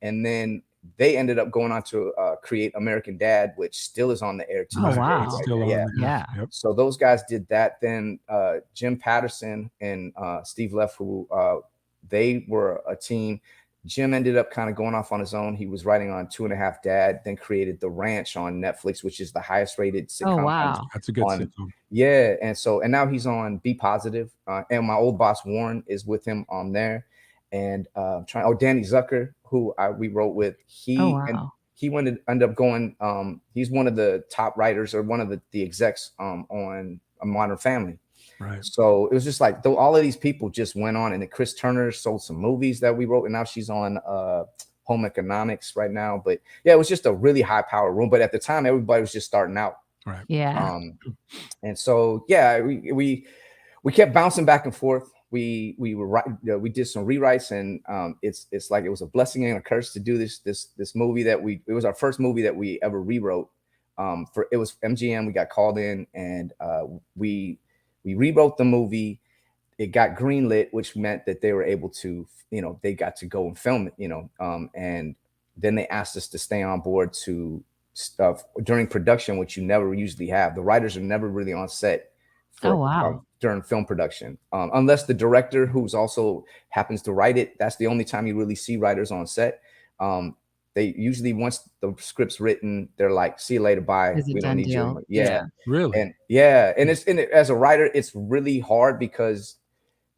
And then they ended up going on to create American Dad, which still is on the air too. Oh wow, still on there. Yeah. Yep. So those guys did that. Then Jim Patterson and Steve Leff, who they were a team. Jim ended up kind of going off on his own. He was writing on 2.5 Dad, then created The Ranch on Netflix, which is the highest rated sitcom. Oh, wow. That's a good sitcom. Yeah. And now he's on Be Positive. And my old boss, Warren, is with him on there. And Danny Zucker, who we wrote with, he ended up going, he's one of the top writers, or one of the execs on A Modern Family. Right. So it was just like, though, all of these people just went on, and then Chris Turner sold some movies that we wrote, and now she's on Home Economics right now. But yeah, it was just a really high power room. But at the time, everybody was just starting out. Right. Yeah. And so yeah, we kept bouncing back and forth. We did some rewrites, and it's like it was a blessing and a curse to do this movie that it was our first movie that we ever rewrote. It was MGM. We got called in, and we rewrote the movie. It got greenlit, which meant that they were able to, they got to go and film it, and then they asked us to stay on board to stuff during production, which you never usually have. The writers are never really on set during film production, unless the director, who's also happens to write it. That's the only time you really see writers on set. They usually, once the script's written, they're like, see you later, bye. We don't need you. Yeah. Really? And as a writer, it's really hard, because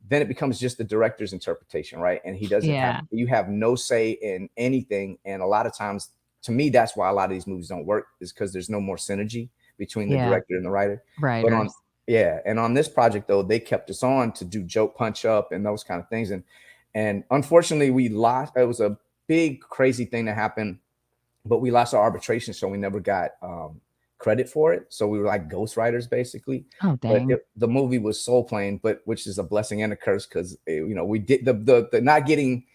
then it becomes just the director's interpretation, right? And he doesn't you have no say in anything. And a lot of times, to me, that's why a lot of these movies don't work, is because there's no more synergy between the director and the writer. Right. But and on this project, though, they kept us on to do joke punch up and those kind of things. And unfortunately, we lost. It was a big, crazy thing that happened, but we lost our arbitration, so we never got credit for it. So we were like ghostwriters, basically. Oh, dang. But the movie was soul plane, which is a blessing and a curse, because we did the not getting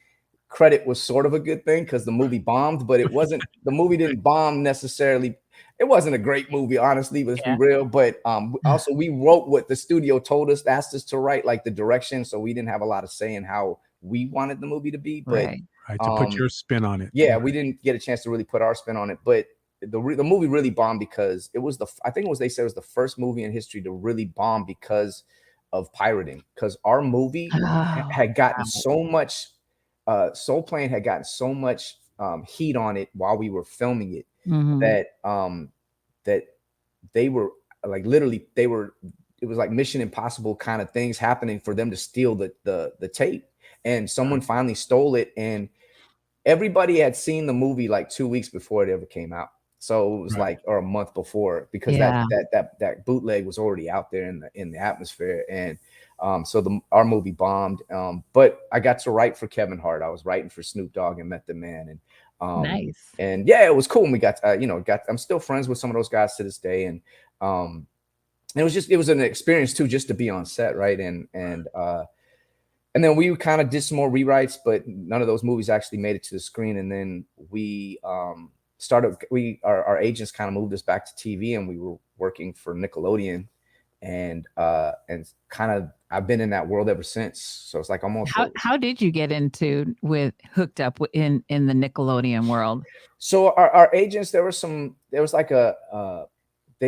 credit was sort of a good thing, because the movie bombed, but it wasn't. The movie didn't bomb necessarily. It wasn't a great movie, honestly, let's be real. But also, we wrote what the studio told us, asked us to write, like the direction, so we didn't have a lot of say in how we wanted the movie to be. But Right. To put your spin on it. Yeah, we didn't get a chance to really put our spin on it. But the movie really bombed because it was they said it was the first movie in history to really bomb because of pirating. Because our movie had gotten so much, Soul Plane had gotten so much heat on it while we were filming it, that they were like, literally, it was like Mission Impossible kind of things happening for them to steal the tape. And someone finally stole it, and everybody had seen the movie like 2 weeks before it ever came out. So it was Right. like, or a month before, because Yeah. that bootleg was already out there in the atmosphere. And so our movie bombed. But I got to write for Kevin Hart. I was writing for Snoop Dogg and Method Man. Nice. And yeah, it was cool. And we got, I'm still friends with some of those guys to this day. And it was an experience too, just to be on set. Right. And then we kind of did some more rewrites, but none of those movies actually made it to the screen. And then we our agents kind of moved us back to TV, and we were working for Nickelodeon, and kind of I've been in that world ever since. So it's like almost How did you get hooked up in the Nickelodeon world? So our agents, they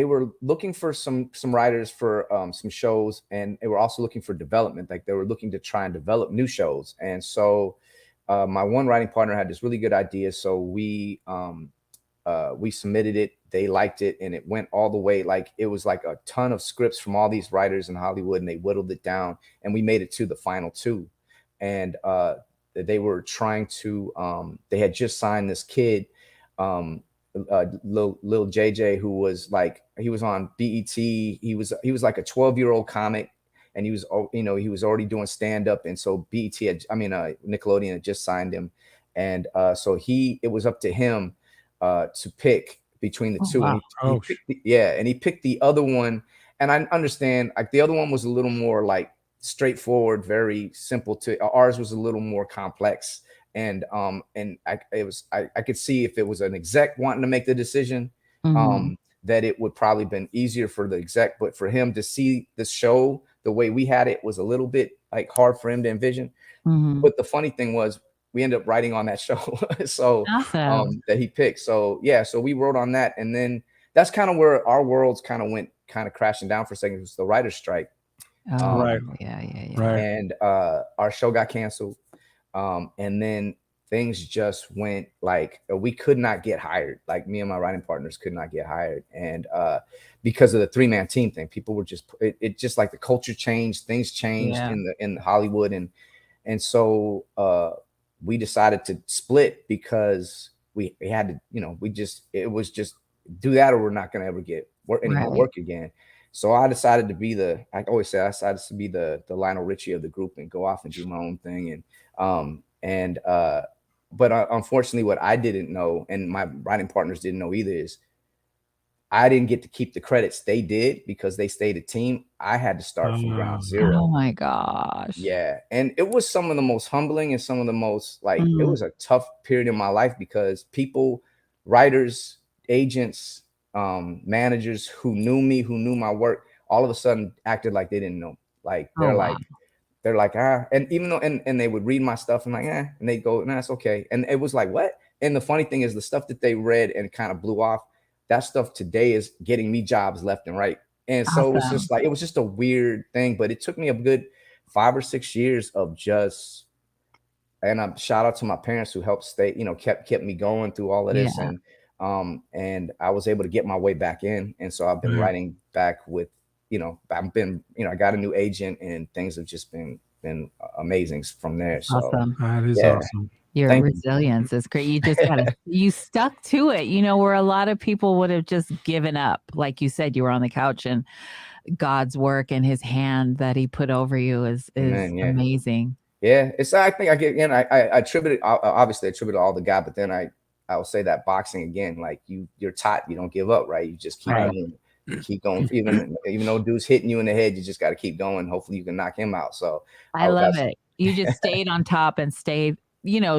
were looking for some writers for some shows, and they were also looking for development. Like they were looking to try and develop new shows. And so my one writing partner had this really good idea. So we submitted it. They liked it, and it went all the way. Like it was like a ton of scripts from all these writers in Hollywood, and they whittled it down, and we made it to the final two. And they were trying to they had just signed this kid, Lil JJ, who was he was on BET. He was like a 12-year-old comic, and he was already doing stand-up. And so Nickelodeon had just signed him, and so it was up to him to pick between the two. Wow. And he picked the other one. And I understand, like, the other one was a little more like straightforward, very simple. Ours was a little more complex. And I could see if it was an exec wanting to make the decision, that it would probably been easier for the exec, but for him to see the show the way we had it was a little bit like hard for him to envision. But the funny thing was, we ended up writing on that show. So Awesome. that he picked. So yeah, so we wrote on that, and then that's kind of where our worlds kind of went crashing down for a second. It was the writer's strike. Right. Yeah. Right. And our show got canceled. And then things just went like, we could not get hired. Like me and my writing partners could not get hired. And because of the 3-man team thing, people were just, it just like the culture changed, things changed in Hollywood. And so we decided to split because we had to, it was just do that, or we're not going to ever get any more work again. So I decided to be I decided to be the Lionel Richie of the group and go off and do my own thing. But unfortunately, what I didn't know, and my writing partners didn't know either, is I didn't get to keep the credits. They did, because they stayed a team. I had to start from ground zero. Oh my gosh. Yeah. And it was some of the most humbling and some of the most it was a tough period in my life, because people, writers, agents, managers who knew me, who knew my work, all of a sudden acted like they didn't know. Like they're like, and even though, and they would read my stuff and and they go, nah, it's okay. And it was like, what? And the funny thing is, the stuff that they read and kind of blew off, that stuff today is getting me jobs left and right. And so it was just like, it was just a weird thing, but it took me a good 5 or 6 years of just, and I'm shout out to my parents who helped stay, kept me going through all of this. And I was able to get my way back in. And so I've been writing back with, I got a new agent, and things have just been amazing from there. So Awesome. That is awesome. Your Thank you. resilience is great. You just you stuck to it, where a lot of people would have just given up. Like you said, you were on the couch, and God's work and his hand that he put over you is amazing. Yeah. I think I attribute it, obviously I attribute it all to God, but then I will say that boxing again, like you're taught, you don't give up, right? You just keep going. You keep going. Even though dude's hitting you in the head, you just got to keep going. Hopefully you can knock him out. So I love it. You just stayed on top and stayed,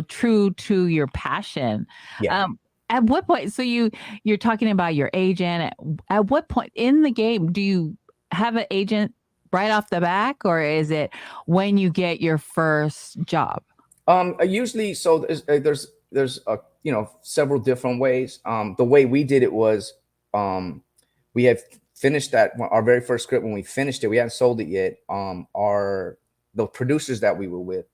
true to your passion. Yeah. At what point, so you're talking about your agent, at what point in the game do you have an agent right off the back, or is it when you get your first job? Usually, so there's several different ways. The way we did it was, we had finished our very first script. When we finished it, we hadn't sold it yet. The producers that we were with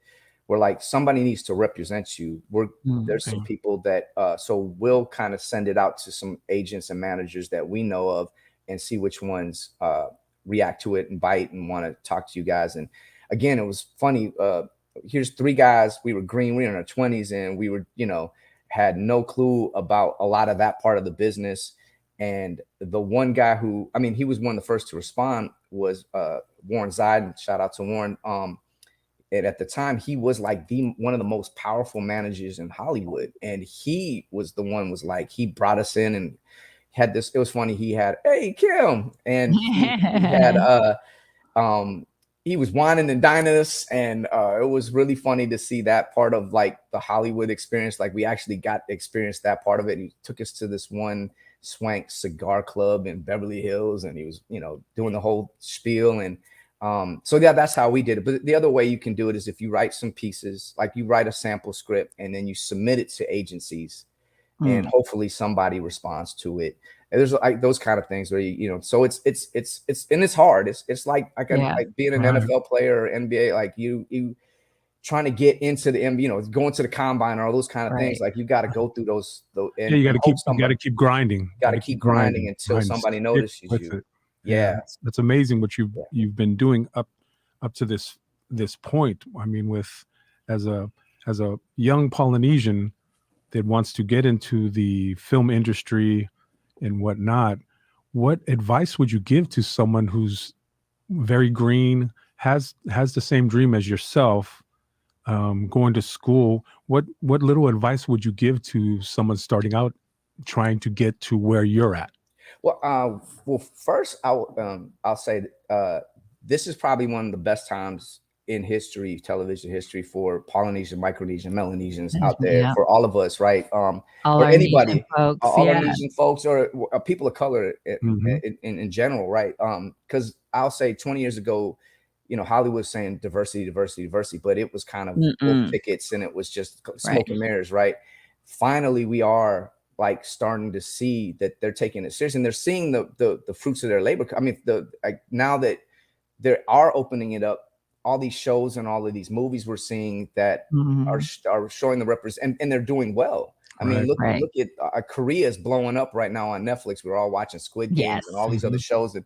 were like, somebody needs to represent you. There's some people that, so we'll kind of send it out to some agents and managers that we know of, and see which ones react to it and bite and want to talk to you guys. And again, it was funny. here's 3 guys. We were green. We were in our 20s, and we were, had no clue about a lot of that part of the business. And the one guy who, he was one of the first to respond was Warren Zidane. Shout out to Warren. And at the time, he was like one of the most powerful managers in Hollywood. And he was the one he brought us in and had this. It was funny. He had, hey, Kim. And he had, he was whining and dining us. And it was really funny to see that part of the Hollywood experience. Like we actually got to experience that part of it. He took us to this one swank cigar club in Beverly Hills. And he was, doing the whole spiel. And so yeah, that's how we did it. But the other way you can do it is if you write some pieces, like you write a sample script and then you submit it to agencies and hopefully somebody responds to it. And there's those kind of things where so it's and it's hard. It's like being an NFL player or NBA, like you trying to get into the NBA, going to the combine or all those kind of things. Like you got to go through those. And you got to keep grinding. Got to keep grinding until somebody notices you. Yeah, that's amazing what you've been doing up to this point. With as a young Polynesian that wants to get into the film industry and whatnot, what advice would you give to someone who's very green, has the same dream as yourself, going to school? What little advice would you give to someone starting out, trying to get to where you're at? Well, first I'll say this is probably one of the best times in history, television history, for Polynesian, Micronesian, Melanesians out there, for all of us, right? Or anybody, all Asian folks, or people of color in general, right? Because I'll say 20 years ago, Hollywood was saying diversity, diversity, diversity, but it was kind of tickets and it was just smoke and mirrors, right? Finally, we are starting to see that they're taking it serious and they're seeing the fruits of their labor. Now that they are opening it up, all these shows and all of these movies we're seeing that are showing the and they're doing well. Look at Korea is blowing up right now on Netflix. We're all watching Squid Games and all these other shows.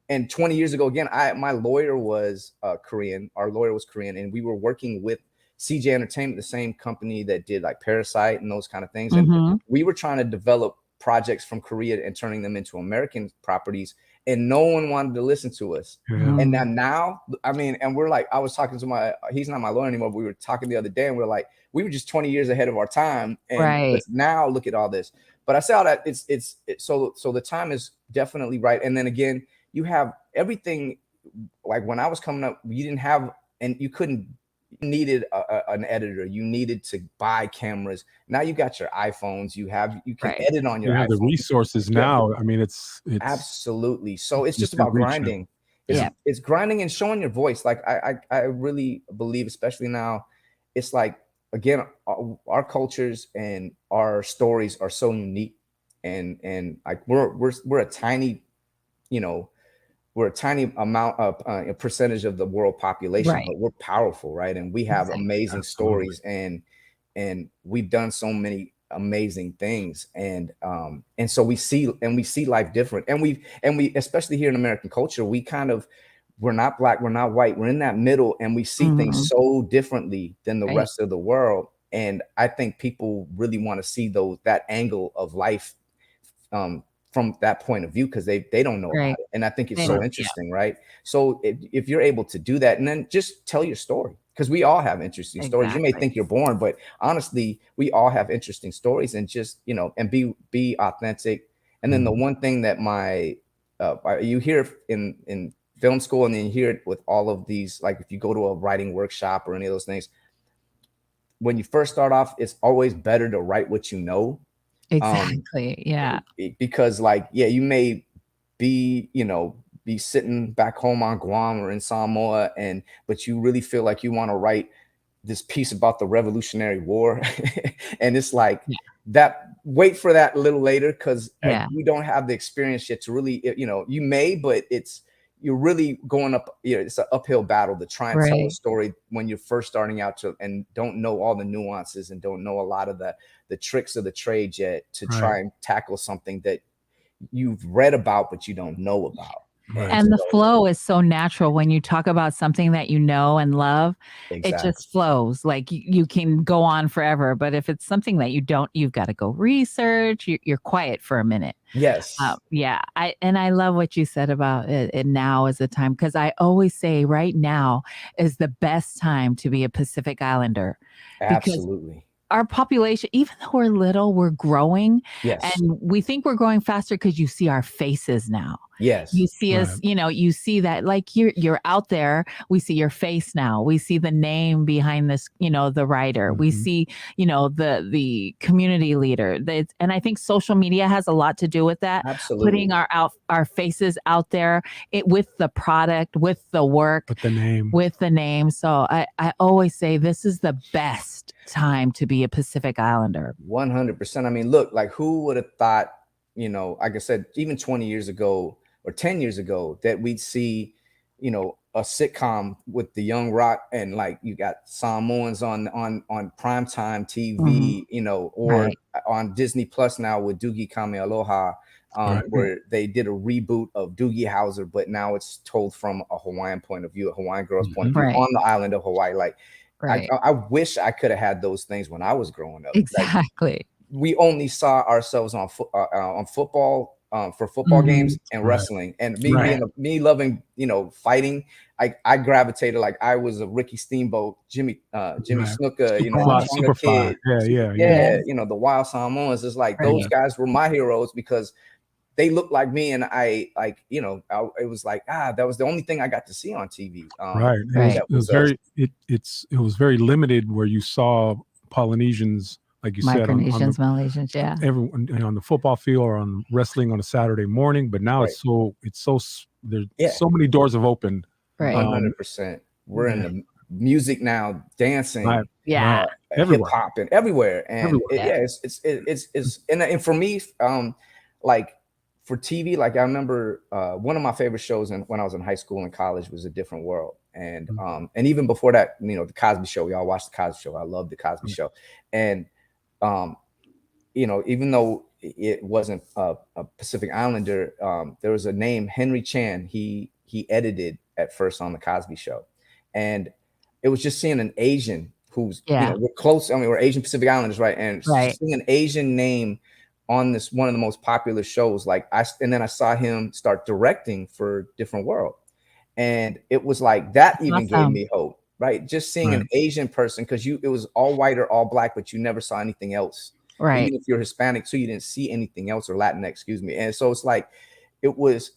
And 20 years ago, again, my lawyer was Korean. Our lawyer was Korean, and we were working with CJ Entertainment, the same company that did Parasite and those kind of things. And we were trying to develop projects from Korea and turning them into American properties, and no one wanted to listen to us. And now, and we're I was talking to he's not my lawyer anymore, but we were talking the other day, and we're we were just 20 years ahead of our time. And now look at all this. But I say all that it's so the time is definitely right. And then again, you have everything. When I was coming up, you didn't have, and you couldn't, you needed an editor. You needed to buy cameras. Now you got your iPhones. You can edit on your iPhone. You have the resources now. It's absolutely. So it's just about grinding. It's grinding and showing your voice. I really believe, especially now, it's again, our cultures and our stories are so unique, and we're a tiny, we're a tiny amount of a percentage of the world population, but we're powerful, right? And we have amazing stories, and we've done so many amazing things, and so we see life different, and we especially here in American culture, we're not black, we're not white, we're in that middle, and we see things so differently than the rest of the world. And I think people really want to see that angle of life from that point of view, because they don't know about it. And I think it's so interesting, right? So if you're able to do that, and then just tell your story, because we all have interesting stories. You may think you're boring, but honestly, we all have interesting stories, and just, and be authentic. And then the one thing that you hear in film school, and then you hear it with all of these, if you go to a writing workshop or any of those things, when you first start off, it's always better to write what you know. Exactly. Because you may be sitting back home on Guam or in Samoa, but you really feel like you want to write this piece about the Revolutionary War. And it's that, wait for that a little later, because you don't have the experience yet to really, you may, but you're really going up, it's an uphill battle to try and tell a story when you're first starting out and don't know all the nuances and don't know a lot of the tricks of the trade yet to try and tackle something that you've read about, but you don't know about. And the flow is so natural when you talk about something that you know and love. Exactly. It just flows. Like you can go on forever. But if it's something that you don't, you've got to go research. You're quiet for a minute. Yes. Yeah. I love what you said about it now is the time, because I always say right now is the best time to be a Pacific Islander. Absolutely. Our population, even though we're little, we're growing. Yes. And we think we're growing faster because you see our faces now. Yes. You see us, you see that like you're out there. We see your face now. We see the name behind this, the writer. We see, the community leader. And I think social media has a lot to do with that. Absolutely. Putting our faces out there, with the product, with the work, with the name. So I always say this is the best time to be a Pacific Islander. 100%. I mean, look, like who would have thought, like I said, even 20 years ago or 10 years ago that we'd see, a sitcom with the young Rock and like you got Samoans on primetime TV, or on Disney Plus now with Doogie Kame Aloha, where they did a reboot of Doogie Howser, but now it's told from a Hawaiian point of view, a Hawaiian girl's point of view on the island of Hawaii. Like, I wish I could have had those things when I was growing up. Exactly. Like, we only saw ourselves on football, for football games and wrestling, and me loving, fighting. I gravitated, like I was a Ricky Steamboat, Jimmy Snuka, Super Kid, yeah. The Wild Samoans. It's like those guys were my heroes because they looked like me, and it was like that was the only thing I got to see on TV. It was very limited where you saw Polynesians, like you said, Micronesians, Malaysians, everyone on the football field or on wrestling on a Saturday morning. But now there's so many doors have opened. 100%. We're in the music now, dancing, everywhere. hip hop, and everywhere. And it's and for me, like for TV, like I remember one of my favorite shows when I was in high school and college was A Different World. And and even before that, the Cosby Show. We all watched the Cosby Show. I love the Cosby Show. And even though it wasn't a Pacific Islander, there was a name, Henry Chan. He edited at first on the Cosby Show, and it was just seeing an Asian who's we're close. I mean, we're Asian Pacific Islanders, right? And seeing an Asian name on this one of the most popular shows, and then I saw him start directing for Different World, and it was like that even gave me hope. Right, just seeing an Asian person, because it was all white or all black, but you never saw anything else. Right, even if you're Hispanic, so you didn't see anything else, or Latinx, excuse me. And so it's like it was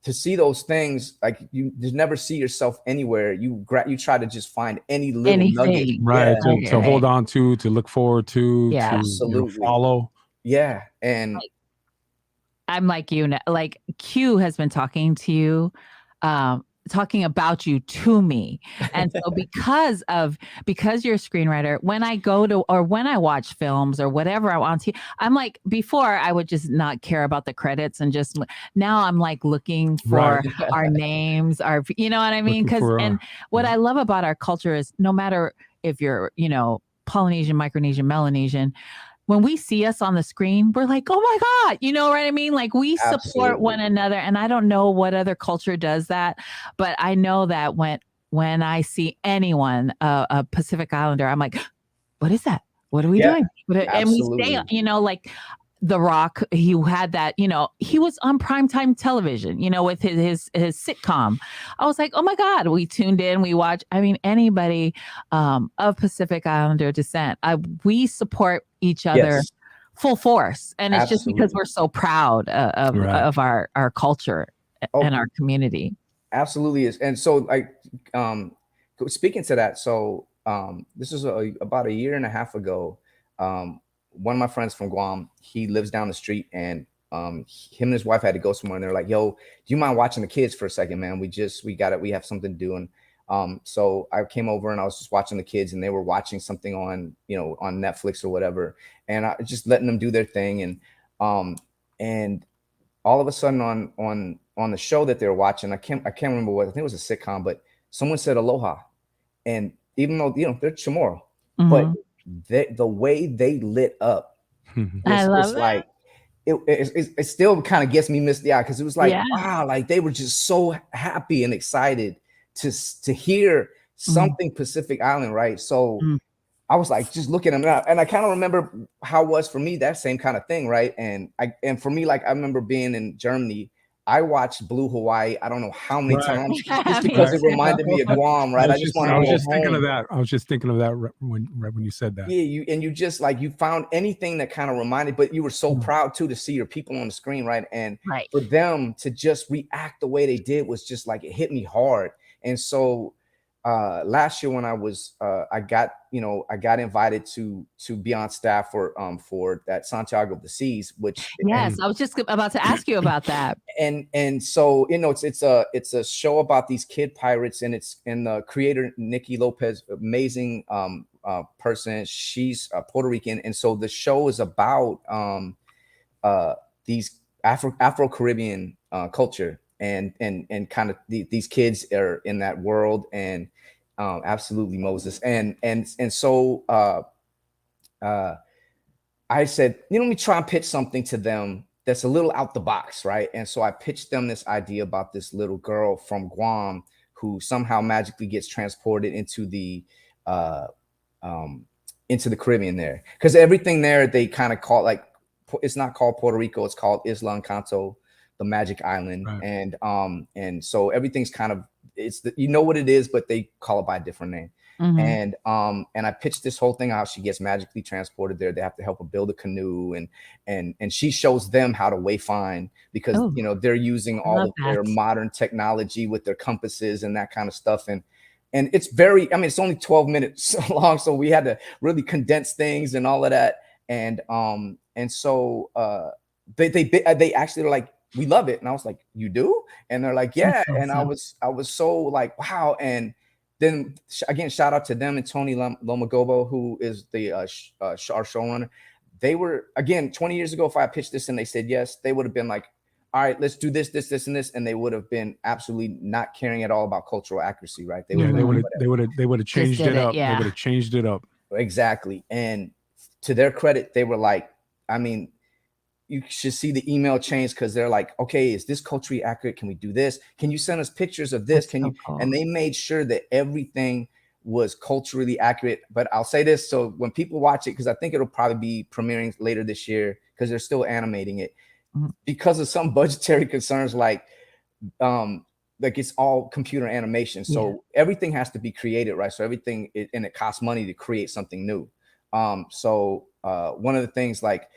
to see those things, like you just never see yourself anywhere. You try to just find any little nugget, to hold on to look forward to, absolutely follow. Yeah, and I'm like you, like Q has been talking to you. Talking about you to me. And so because you're a screenwriter, when I go to, or when I watch films or whatever I want to, I'm like, before I would just not care about the credits, and just now I'm like looking for our names, you know what I mean? What I love about our culture is no matter if you're, Polynesian, Micronesian, Melanesian, when we see us on the screen, we're like, oh my God, you know what I mean? Like we support one another. And I don't know what other culture does that, but I know that when I see anyone, a Pacific Islander, I'm like, what is that? What are we doing? And we stay, like The Rock, he had that, he was on primetime television, with his sitcom. I was like, oh my God, we tuned in, we watched. I mean, anybody of Pacific Islander descent, we support each other full force. And it's just because we're so proud of our culture and our community. Absolutely is. And so like, speaking to that, so this is about a year and a half ago. One of my friends from Guam, he lives down the street, and him and his wife had to go somewhere, and they're like, yo, do you mind watching the kids for a second, man? We have something to do. And so I came over and I was just watching the kids, and they were watching something on Netflix or whatever, and I just letting them do their thing. And all of a sudden on the show that they were watching, I can't remember what, I think it was a sitcom, but someone said aloha. And even though, they're Chamorro, but the way they lit up, I love that. like it still kind of gets me misty eyed because it was like, Yeah. wow, like they were just so happy and excited to hear something Pacific Island, right? So Mm. I was like, just looking at them, and I kind of remember how it was for me, that same kind of thing, right? And for me, like I remember being in Germany. I watched Blue Hawaii, I don't know how many Right. times, Yeah, just me because it too. reminded me of Guam, right? I just want to I was go just thinking of home. that. I was just thinking of that right when you said that. Yeah, you just like you found anything that kind of reminded, but you were so proud too to see your people on the screen, right? And Right. for them to just react the way they did was just like it hit me hard. And so last year when I was I got invited to be on staff for that Santiago of the Seas, which Yes, I was just about to ask you about that. and so it's a show about these kid pirates, and it's and the creator Nikki Lopez, amazing person. She's Puerto Rican, and so the show is about these Afro-Caribbean culture and kind of these kids are in that world, and absolutely Moses and so I said, let me try and pitch something to them that's a little out the box, right? And so I pitched them this idea about this little girl from Guam who somehow magically gets transported into the Caribbean there, because everything there they kind of call, like, it's not called Puerto Rico, it's called Isla Encanto, the Magic Island, right. And so everything's kind of, it's what it is, but they call it by a different name. And I pitched this whole thing out. She gets magically transported there. They have to help her build a canoe, and she shows them how to wayfind, because they're using all of their modern technology with their compasses and that kind of stuff. And it's very, it's only 12 minutes long, so we had to really condense things and all of that. And so they actually are like, we love it. And I was like, you do? And they're like, yeah. Awesome. And I was so like, wow. And then again, shout out to them and Tony Lomagobo, who is the our showrunner. They were, again, 20 years ago, if I pitched this and they said yes, they would have been like, all right, let's do this, and this, and they would have been absolutely not caring at all about cultural accuracy, right? They would have changed it up. Yeah. They would have changed it up. Exactly. And to their credit, they were like, you should see the email change, because they're like, okay, is this culturally accurate? Can we do this? Can you send us pictures of this? Can you? Cool. And they made sure that everything was culturally accurate. But I'll say this, so when people watch it, because I think it'll probably be premiering later this year, because they're still animating it, because of some budgetary concerns, like it's all computer animation. So everything has to be created, right? So everything, and it costs money to create something new. So one of the things, like,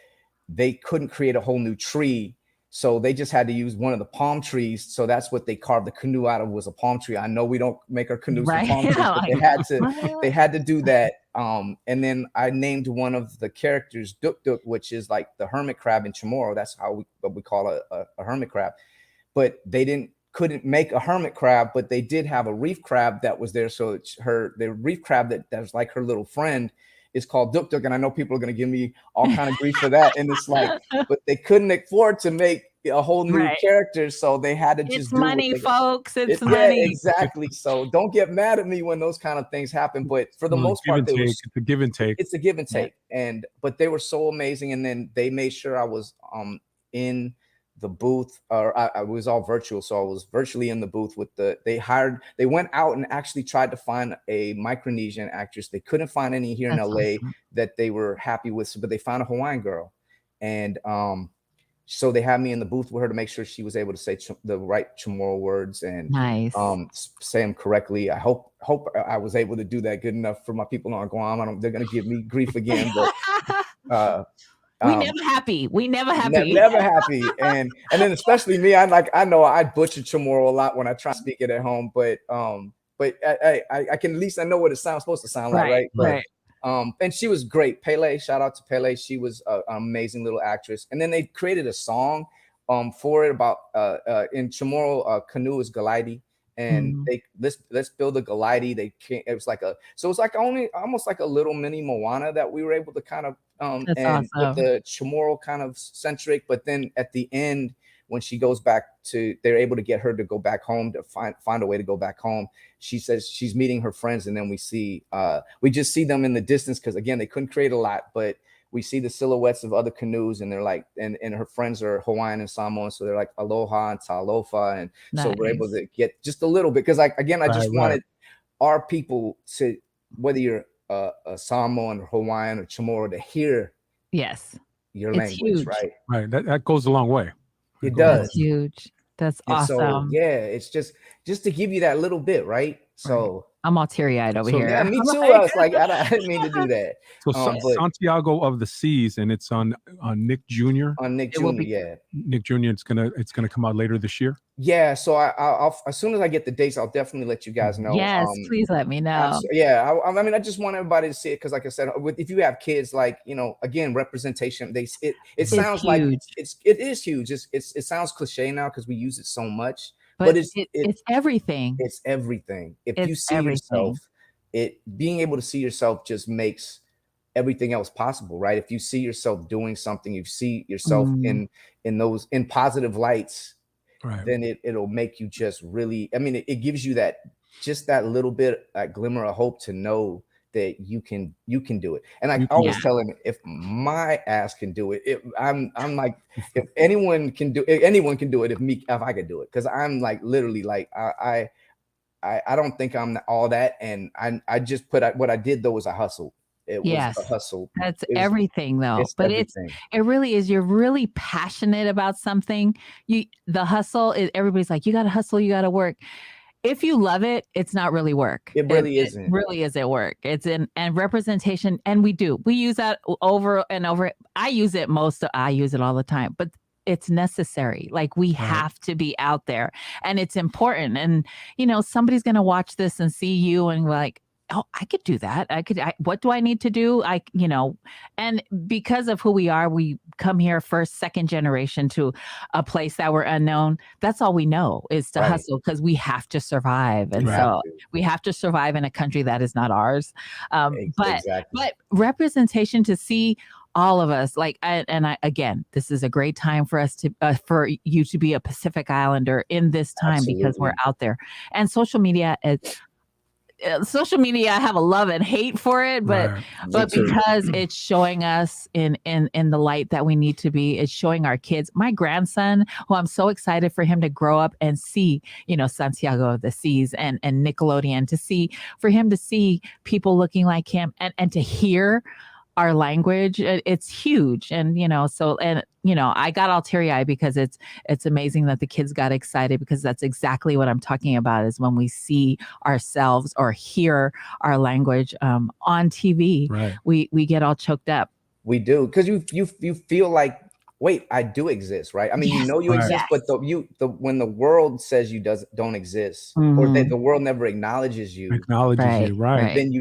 they couldn't create a whole new tree, so they just had to use one of the palm trees. So that's what they carved the canoe out of, was a palm tree. I know we don't make our canoes from palm trees, but they had to do that. And then I named one of the characters Duk Duk, which is like the hermit crab in Chamorro. That's what we call a hermit crab. But they couldn't make a hermit crab, but they did have a reef crab that was there. So the reef crab that was like her little friend is called Duk Duk. And I know people are going to give me all kind of grief for that. And it's like, but they couldn't afford to make a whole new character. So they had to just do money, folks. It's money. Yeah, exactly. So don't get mad at me when those kind of things happen. But for the most part, it's a give and take. It's a give and take. But they were so amazing. And then they made sure I was in the booth, or I was all virtual. So I was virtually in the booth with they went out and actually tried to find a Micronesian actress. They couldn't find any here in LA that they were happy with, but they found a Hawaiian girl. And so they had me in the booth with her to make sure she was able to say the right Chamorro words and say them correctly. I hope I was able to do that good enough for my people on Guam. They're going to give me grief again, but we never happy. Never happy. And then especially me, I know I butcher Chamorro a lot when I try to speak it at home, but I can, at least I know what it supposed to sound like, right? But, and she was great. Pele, shout out to Pele. She was an amazing little actress. And then they created a song for it about in Chamorro, canoe is Galaidi. And let's build a Galaidi. It was like almost like a little mini Moana that we were able to kind of with the Chamorro kind of centric. But then at the end, when she goes back they're able to get her to go back home, to find a way to go back home. She says she's meeting her friends, and then we just see them in the distance, because again, they couldn't create a lot, but we see the silhouettes of other canoes, and they're like, and her friends are Hawaiian and Samoan, so they're like aloha and talofa, and so we're able to get just a little bit, because I just wanted our people to, whether you're a Samoan or Hawaiian or Chamorro, to hear your language, huge. Right. That goes a long way. It does. That's huge. That's awesome. So, yeah, it's just to give you that little bit, right? So I'm all teary-eyed over here. Yeah, me too. I was like, I didn't mean to do that. So Santiago of the Seas, and it's on Nick Jr. On Nick Jr. Yeah, Nick Jr. It's gonna come out later this year. Yeah. So I'll as soon as I get the dates, I'll definitely let you guys know. Yes, please let me know. I mean, I just want everybody to see it, because, like I said, if you have kids, like, again, representation. It sounds like it is huge. It sounds cliche now because we use it so much. But it's everything. It's everything. If you see yourself, being able to see yourself just makes everything else possible, right? If you see yourself doing something, you see yourself in positive lights, then it'll make you just really. I mean, it gives you that little bit, that glimmer of hope to know that you can do it. And I always tell him, if my ass can do it, I'm like, if anyone can do it, if I could do it, because I'm like, literally, like, I don't think I'm all that, and I just what I did though was a hustle. It was a hustle. That's everything though. But it really is. You're really passionate about something. The hustle is, everybody's like, you got to hustle, you got to work. If you love it, it's not really work. It really isn't. It really isn't work. It's and representation. And we use that over and over. I use it all the time, but it's necessary. Like, we have to be out there, and it's important. And, somebody's going to watch this and see you and like, oh, I could do that. What do I need to do? And because of who we are, we come here first, second generation to a place that we're unknown. That's all we know is to hustle, because we have to survive. And so we have to survive in a country that is not ours. But representation, to see all of us, like, again, this is a great time for us to, for you to be a Pacific Islander in this time. Absolutely. Because we're out there, and social media I have a love and hate for it, but because it's showing us in the light that we need to be. It's showing our kids, my grandson, who I'm so excited for him to grow up and see, Santiago of the Seas and Nickelodeon, for him to see people looking like him, and to hear our language. It's huge. And, I got all teary-eyed because it's amazing that the kids got excited, because that's exactly what I'm talking about, is when we see ourselves or hear our language on TV, we get all choked up. We do, because you feel like, wait, I do exist, right? I mean, you exist, but when the world says you don't exist, or that the world never acknowledges you, then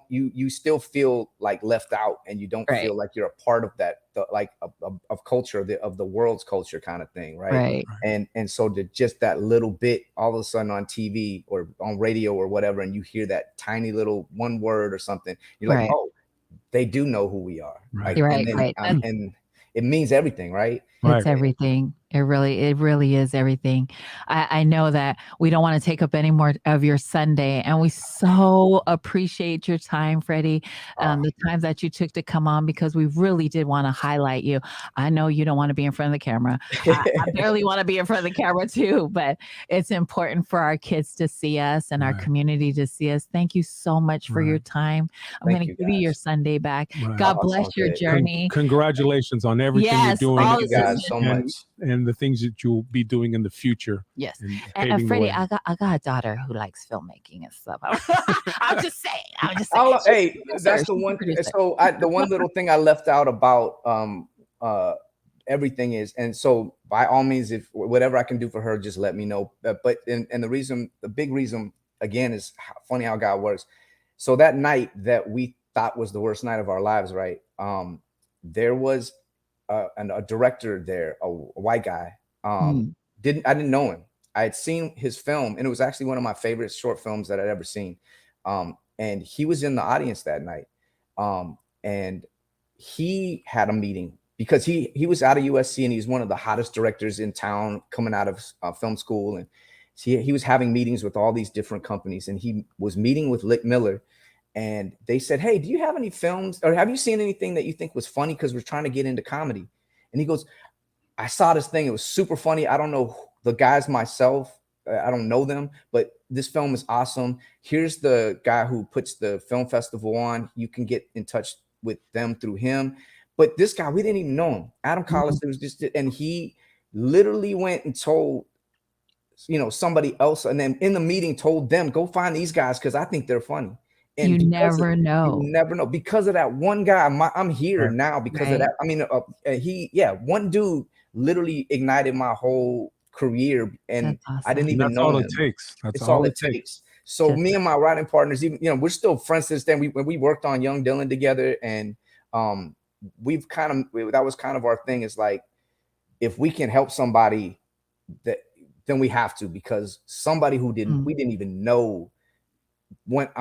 you still feel like left out, and you don't feel like you're a part of that, of culture, of the world's culture kind of thing, right? And so just that little bit, all of a sudden on TV or on radio or whatever, and you hear that tiny little one word or something, you're like, oh, they do know who we are, and it means everything, right? It's everything. It really is everything. I know that we don't want to take up any more of your Sunday, and we so appreciate your time, Freddie, the time that you took to come on, because we really did want to highlight you. I know you don't want to be in front of the camera. I barely want to be in front of the camera too, but it's important for our kids to see us and our community to see us. Thank you so much for your time. I'm going to give you your Sunday back. God bless your journey. Congratulations on everything you're doing. Thank you guys so much. And the things that you'll be doing in the future. Yes. And Freddie, I got a daughter who likes filmmaking and stuff. I'm just saying. Hey, that's the one. So the one little thing I left out about everything is, and so by all means, if whatever I can do for her, just let me know. But the big reason again is funny how God works. So that night that we thought was the worst night of our lives, right? There was a director there, a white guy. I didn't know him. I had seen his film, and it was actually one of my favorite short films that I'd ever seen. And he was in the audience that night. And he had a meeting because he was out of USC, and he's one of the hottest directors in town coming out of film school. And he was having meetings with all these different companies, and he was meeting with Lick Miller. and they said, "Hey, do you have any films or have you seen anything that you think was funny? Because we're trying to get into comedy." And he goes, "I saw this thing. It was super funny. I don't know the guys myself. I don't know them, but this film is awesome. Here's the guy who puts the film festival on. You can get in touch with them through him." But this guy, we didn't even know him. Adam Collis, it was just, and he literally went and told, somebody else, and then in the meeting told them, "Go find these guys because I think they're funny." And You never know. You never know. Because of that one guy, I'm here now because of that. I mean, one dude literally ignited my whole career, and Awesome. I didn't even That's know all him. it takes. That's It's all it takes. So Just me and my writing partners, even we're still friends since then. When we worked on Young Dylan together, and we've that was kind of our thing. Is like, if we can help somebody, then we have to, because somebody who we didn't even know went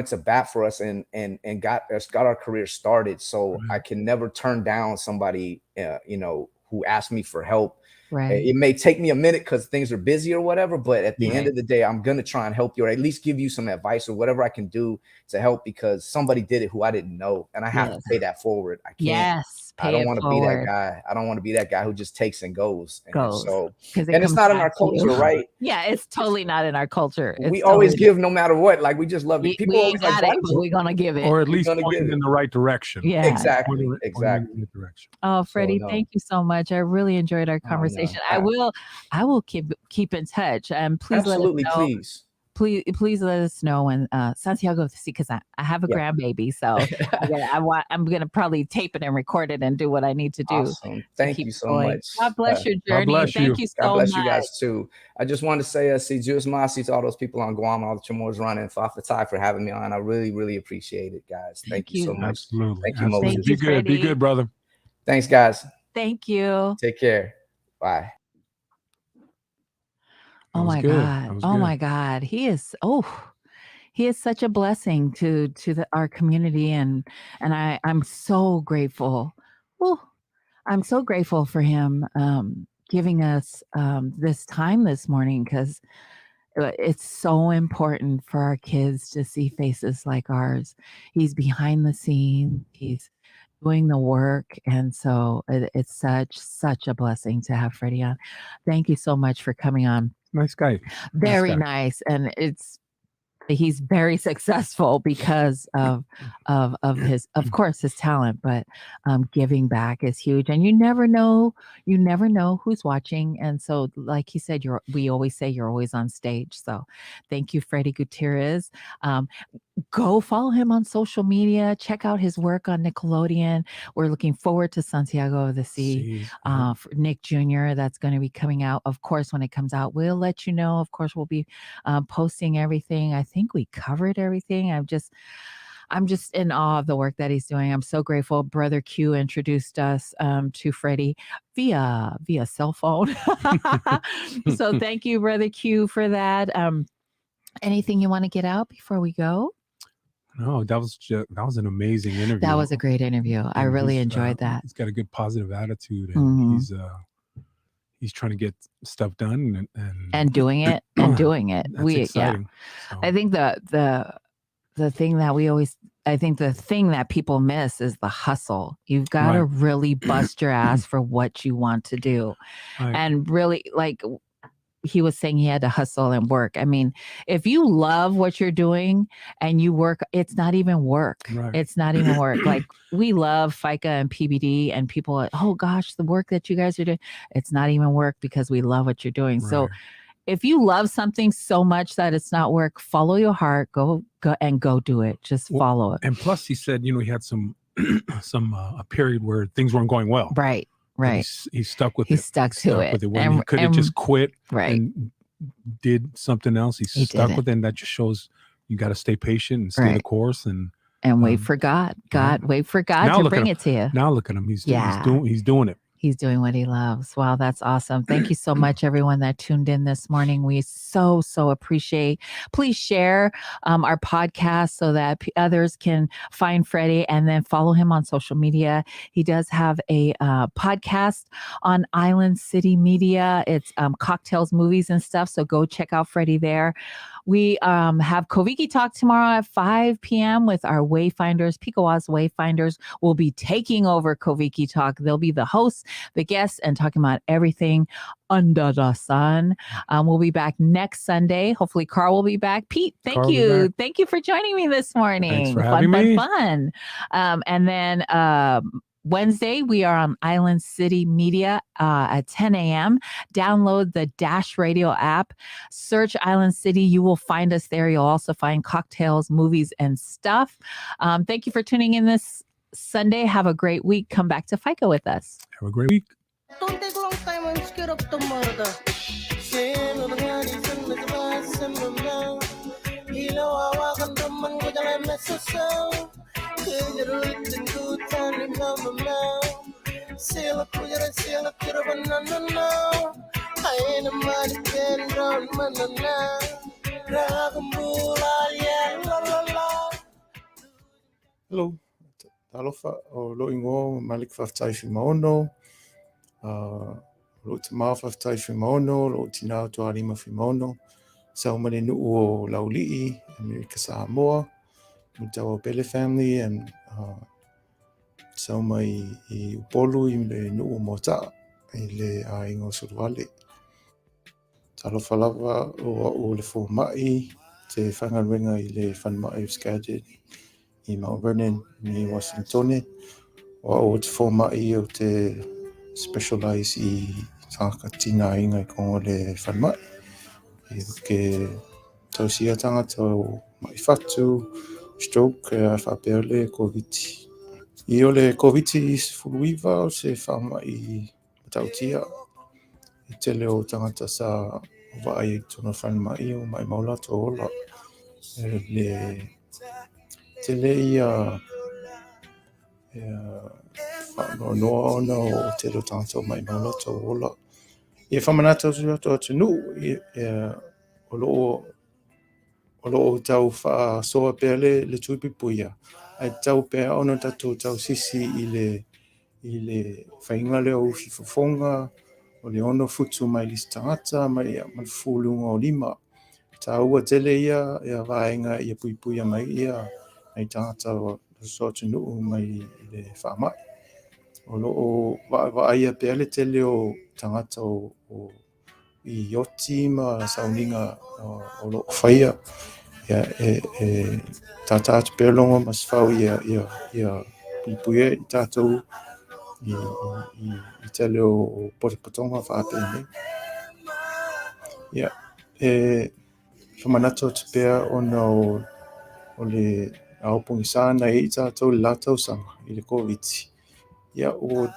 to bat for us and got our career started. So I can never turn down somebody who asked me for help. Right. It may take me a minute because things are busy or whatever, but at the end of the day, I'm gonna try and help you, or at least give you some advice or whatever I can do to help, because somebody did it who I didn't know, and I have to pay that forward. I can't. I don't want to be that guy. I don't want to be that guy who just takes and goes. So, and it's not in our culture, right? Yeah, it's totally not in our culture. We always give no matter what. Like, we just love it. People always like, but we're gonna give it, or at least pointing in the right direction. Yeah, exactly. In the direction. Oh, Freddie, thank you so much. I really enjoyed our conversation. I will keep in touch, and please absolutely, let us know. Please let us know when Santiago, because I have a grandbaby, so I'm gonna probably tape it and record it and do what I need to do. Awesome. Thank you so much. God bless your journey. God bless Thank you so God bless much. you guys too. I just wanted to say, see Juice Masi, to all those people on Guam, all the Chamorros running, Fafa for having me on. I really, really appreciate it, guys. Thank you so much. Absolutely. Thank you, Moses. Be good. Be good, brother. Thanks, guys. Thank you. Take care. Bye. Oh my God. Oh my God. He is such a blessing to our community, and I'm so grateful. I'm so grateful for him giving us this time this morning, because it's so important for our kids to see faces like ours. He's behind the scenes. He's doing the work, and so it's such a blessing to have Freddie on. Thank you so much for coming on. Nice guy. Very nice. And he's very successful because of his, of course, his talent, but giving back is huge. And you never know who's watching. And so, like he said, we always say you're always on stage. So thank you, Freddie Gutierrez. Go follow him on social media. Check out his work on Nickelodeon. We're looking forward to Santiago of the Sea, for Nick Jr. That's going to be coming out. Of course, when it comes out, we'll let you know. Of course, we'll be posting everything. I think we covered everything. I'm just in awe of the work that he's doing. I'm so grateful. Brother Q introduced us to Freddie via cell phone. So thank you, Brother Q, for that. Anything you want to get out before we go? No, that was an amazing interview. That was a great interview. I really enjoyed that. He's got a good positive attitude, and he's trying to get stuff done and doing it and doing it. That's exciting. So. I think the thing that people miss is the hustle. You've got to really bust your ass for what you want to do, and really, like he was saying, he had to hustle and work. I mean, if you love what you're doing and you work, it's not even work. It's not even work. Like, we love Faika and PBD, and people are, oh gosh, the work that you guys are doing, it's not even work because we love what you're doing. So if you love something so much that it's not work, follow your heart, go do it. Just follow it. And plus, he said, he had some a period where things weren't going well. Right. He stuck with it. He stuck to it. When he could have just quit and did something else. He stuck with it, and that just shows you got to stay patient and stay the course and wait for God. Wait for God to bring it to you. Now look at him. He's doing it. He's doing what he loves. Wow, that's awesome. Thank you so much, everyone that tuned in this morning. We so appreciate. Please share our podcast so that others can find Freddie, and then follow him on social media. He does have a podcast on Island City Media. It's cocktails, movies, and stuff. So go check out Freddie there. We have Koviki Talk tomorrow at 5 p.m. with our Wayfinders. Pikawa's Wayfinders will be taking over Koviki Talk. They'll be the hosts, the guests, and talking about everything under the sun. We'll be back next Sunday. Hopefully Carl will be back. Pete, thank you. Thank you for joining me this morning. Thanks for having me. Fun. And then Wednesday, we are on Island City Media at 10 a.m. Download the Dash Radio app. Search Island City. You will find us there. You'll also find cocktails, movies, and stuff. Thank you for tuning in this Sunday. Have a great week. Come back to Faika with us. Have a great week. Don't take long time and scared up the murder. Hello, talofa o lo ingo malik faftai fi maono. Lo tama faftai fi maono, lo tina to alima fi maono. Sau mane nu o laulii, America Samoa, mutawa Bele family, and sau mai I upolu I le nu o mota, I le a ingo surwale. Talofa lava o le fo mai, te whangaruenga I le whanmai of Skagit, I Mount Vernon, ni Washington, o te fo mai o te specialize I tanga inga I kongo le whanmai. I ke tausia tangata o mai fatu, stroke, whapele, COVID. I ole COVID I furuiva o se whama I matautia. I tele o tangata sa vai tona whanmai o mai maula to ola. Le tele ia whanoa ona o tele o tangata o mai maula to ola. I whamanata o atu o loo tau wha soa pele le tuipi puia. Ai tau pea ono tatu tau sisi I le whainga leo ufi fufonga, o le ono futu mai listangata, mai fulunga o lima. Ta ua tele ia vaenga ia puipuia mai ia, ai tangata o sotu nuu mai le whamai. O loo vaia pele tele o tangata o I yoti ma sauninga o loo whaia. Ia tata atu perlonga mas whau ia puipuia I tātou I tele o potopotonga whaapene. Ia whamanato te pea ona o le aopungi sāna I tātou le lātou sanga I le COVID. Ia o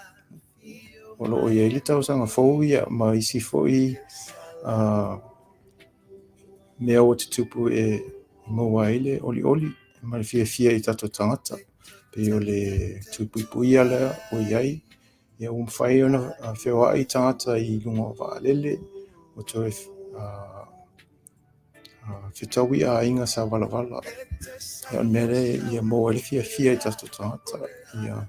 loo ia I le tau sanga fau ia ma isi foi mea o te tupu Moaile oli ma le fia I tato tangata pe o le tupuipuia lea o iai ia whai ona whewa I tangata I lunga o waalele o toi whitawi a inga sa wala ia on mere ia mo le fia I tato tangata ia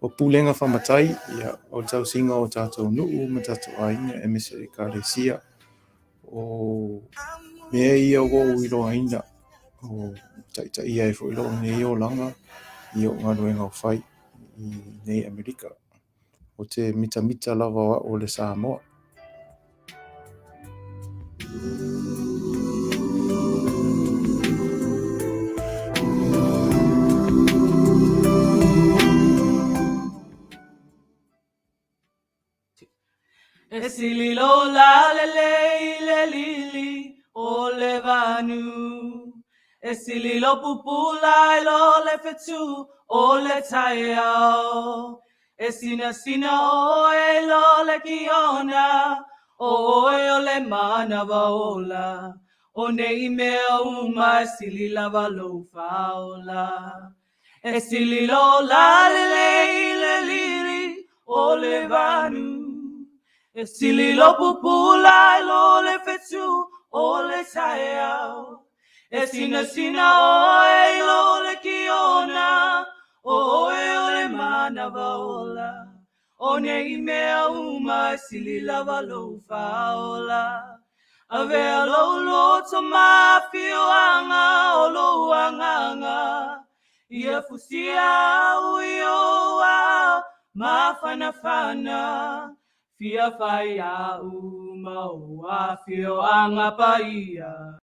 o pulenga whamatai ia o tau singa o tato nuu ma tato a inga emesari ka le sia o mea ia o ilo aina o taita ia fo ilo nei o langa I o ngaruenga o whai I nei Amerika o te mita lava o le Samoa. Esililo la le lili o le vanu. Esililo pupula lo le fetu o le taiao. Esina o lo le kiona o le mana vaola. O nei mea uma silila valo faola. Esililo la le lili o le vanu. Esililo pupula lo le fetu o le taiao. Esina oe lo le kiona o le mana vaola. O nei mea uma silila valo faola. Avelo loto mafio anga olo anga ia fusia uyoa mafana fana fia faya uma fio anga paia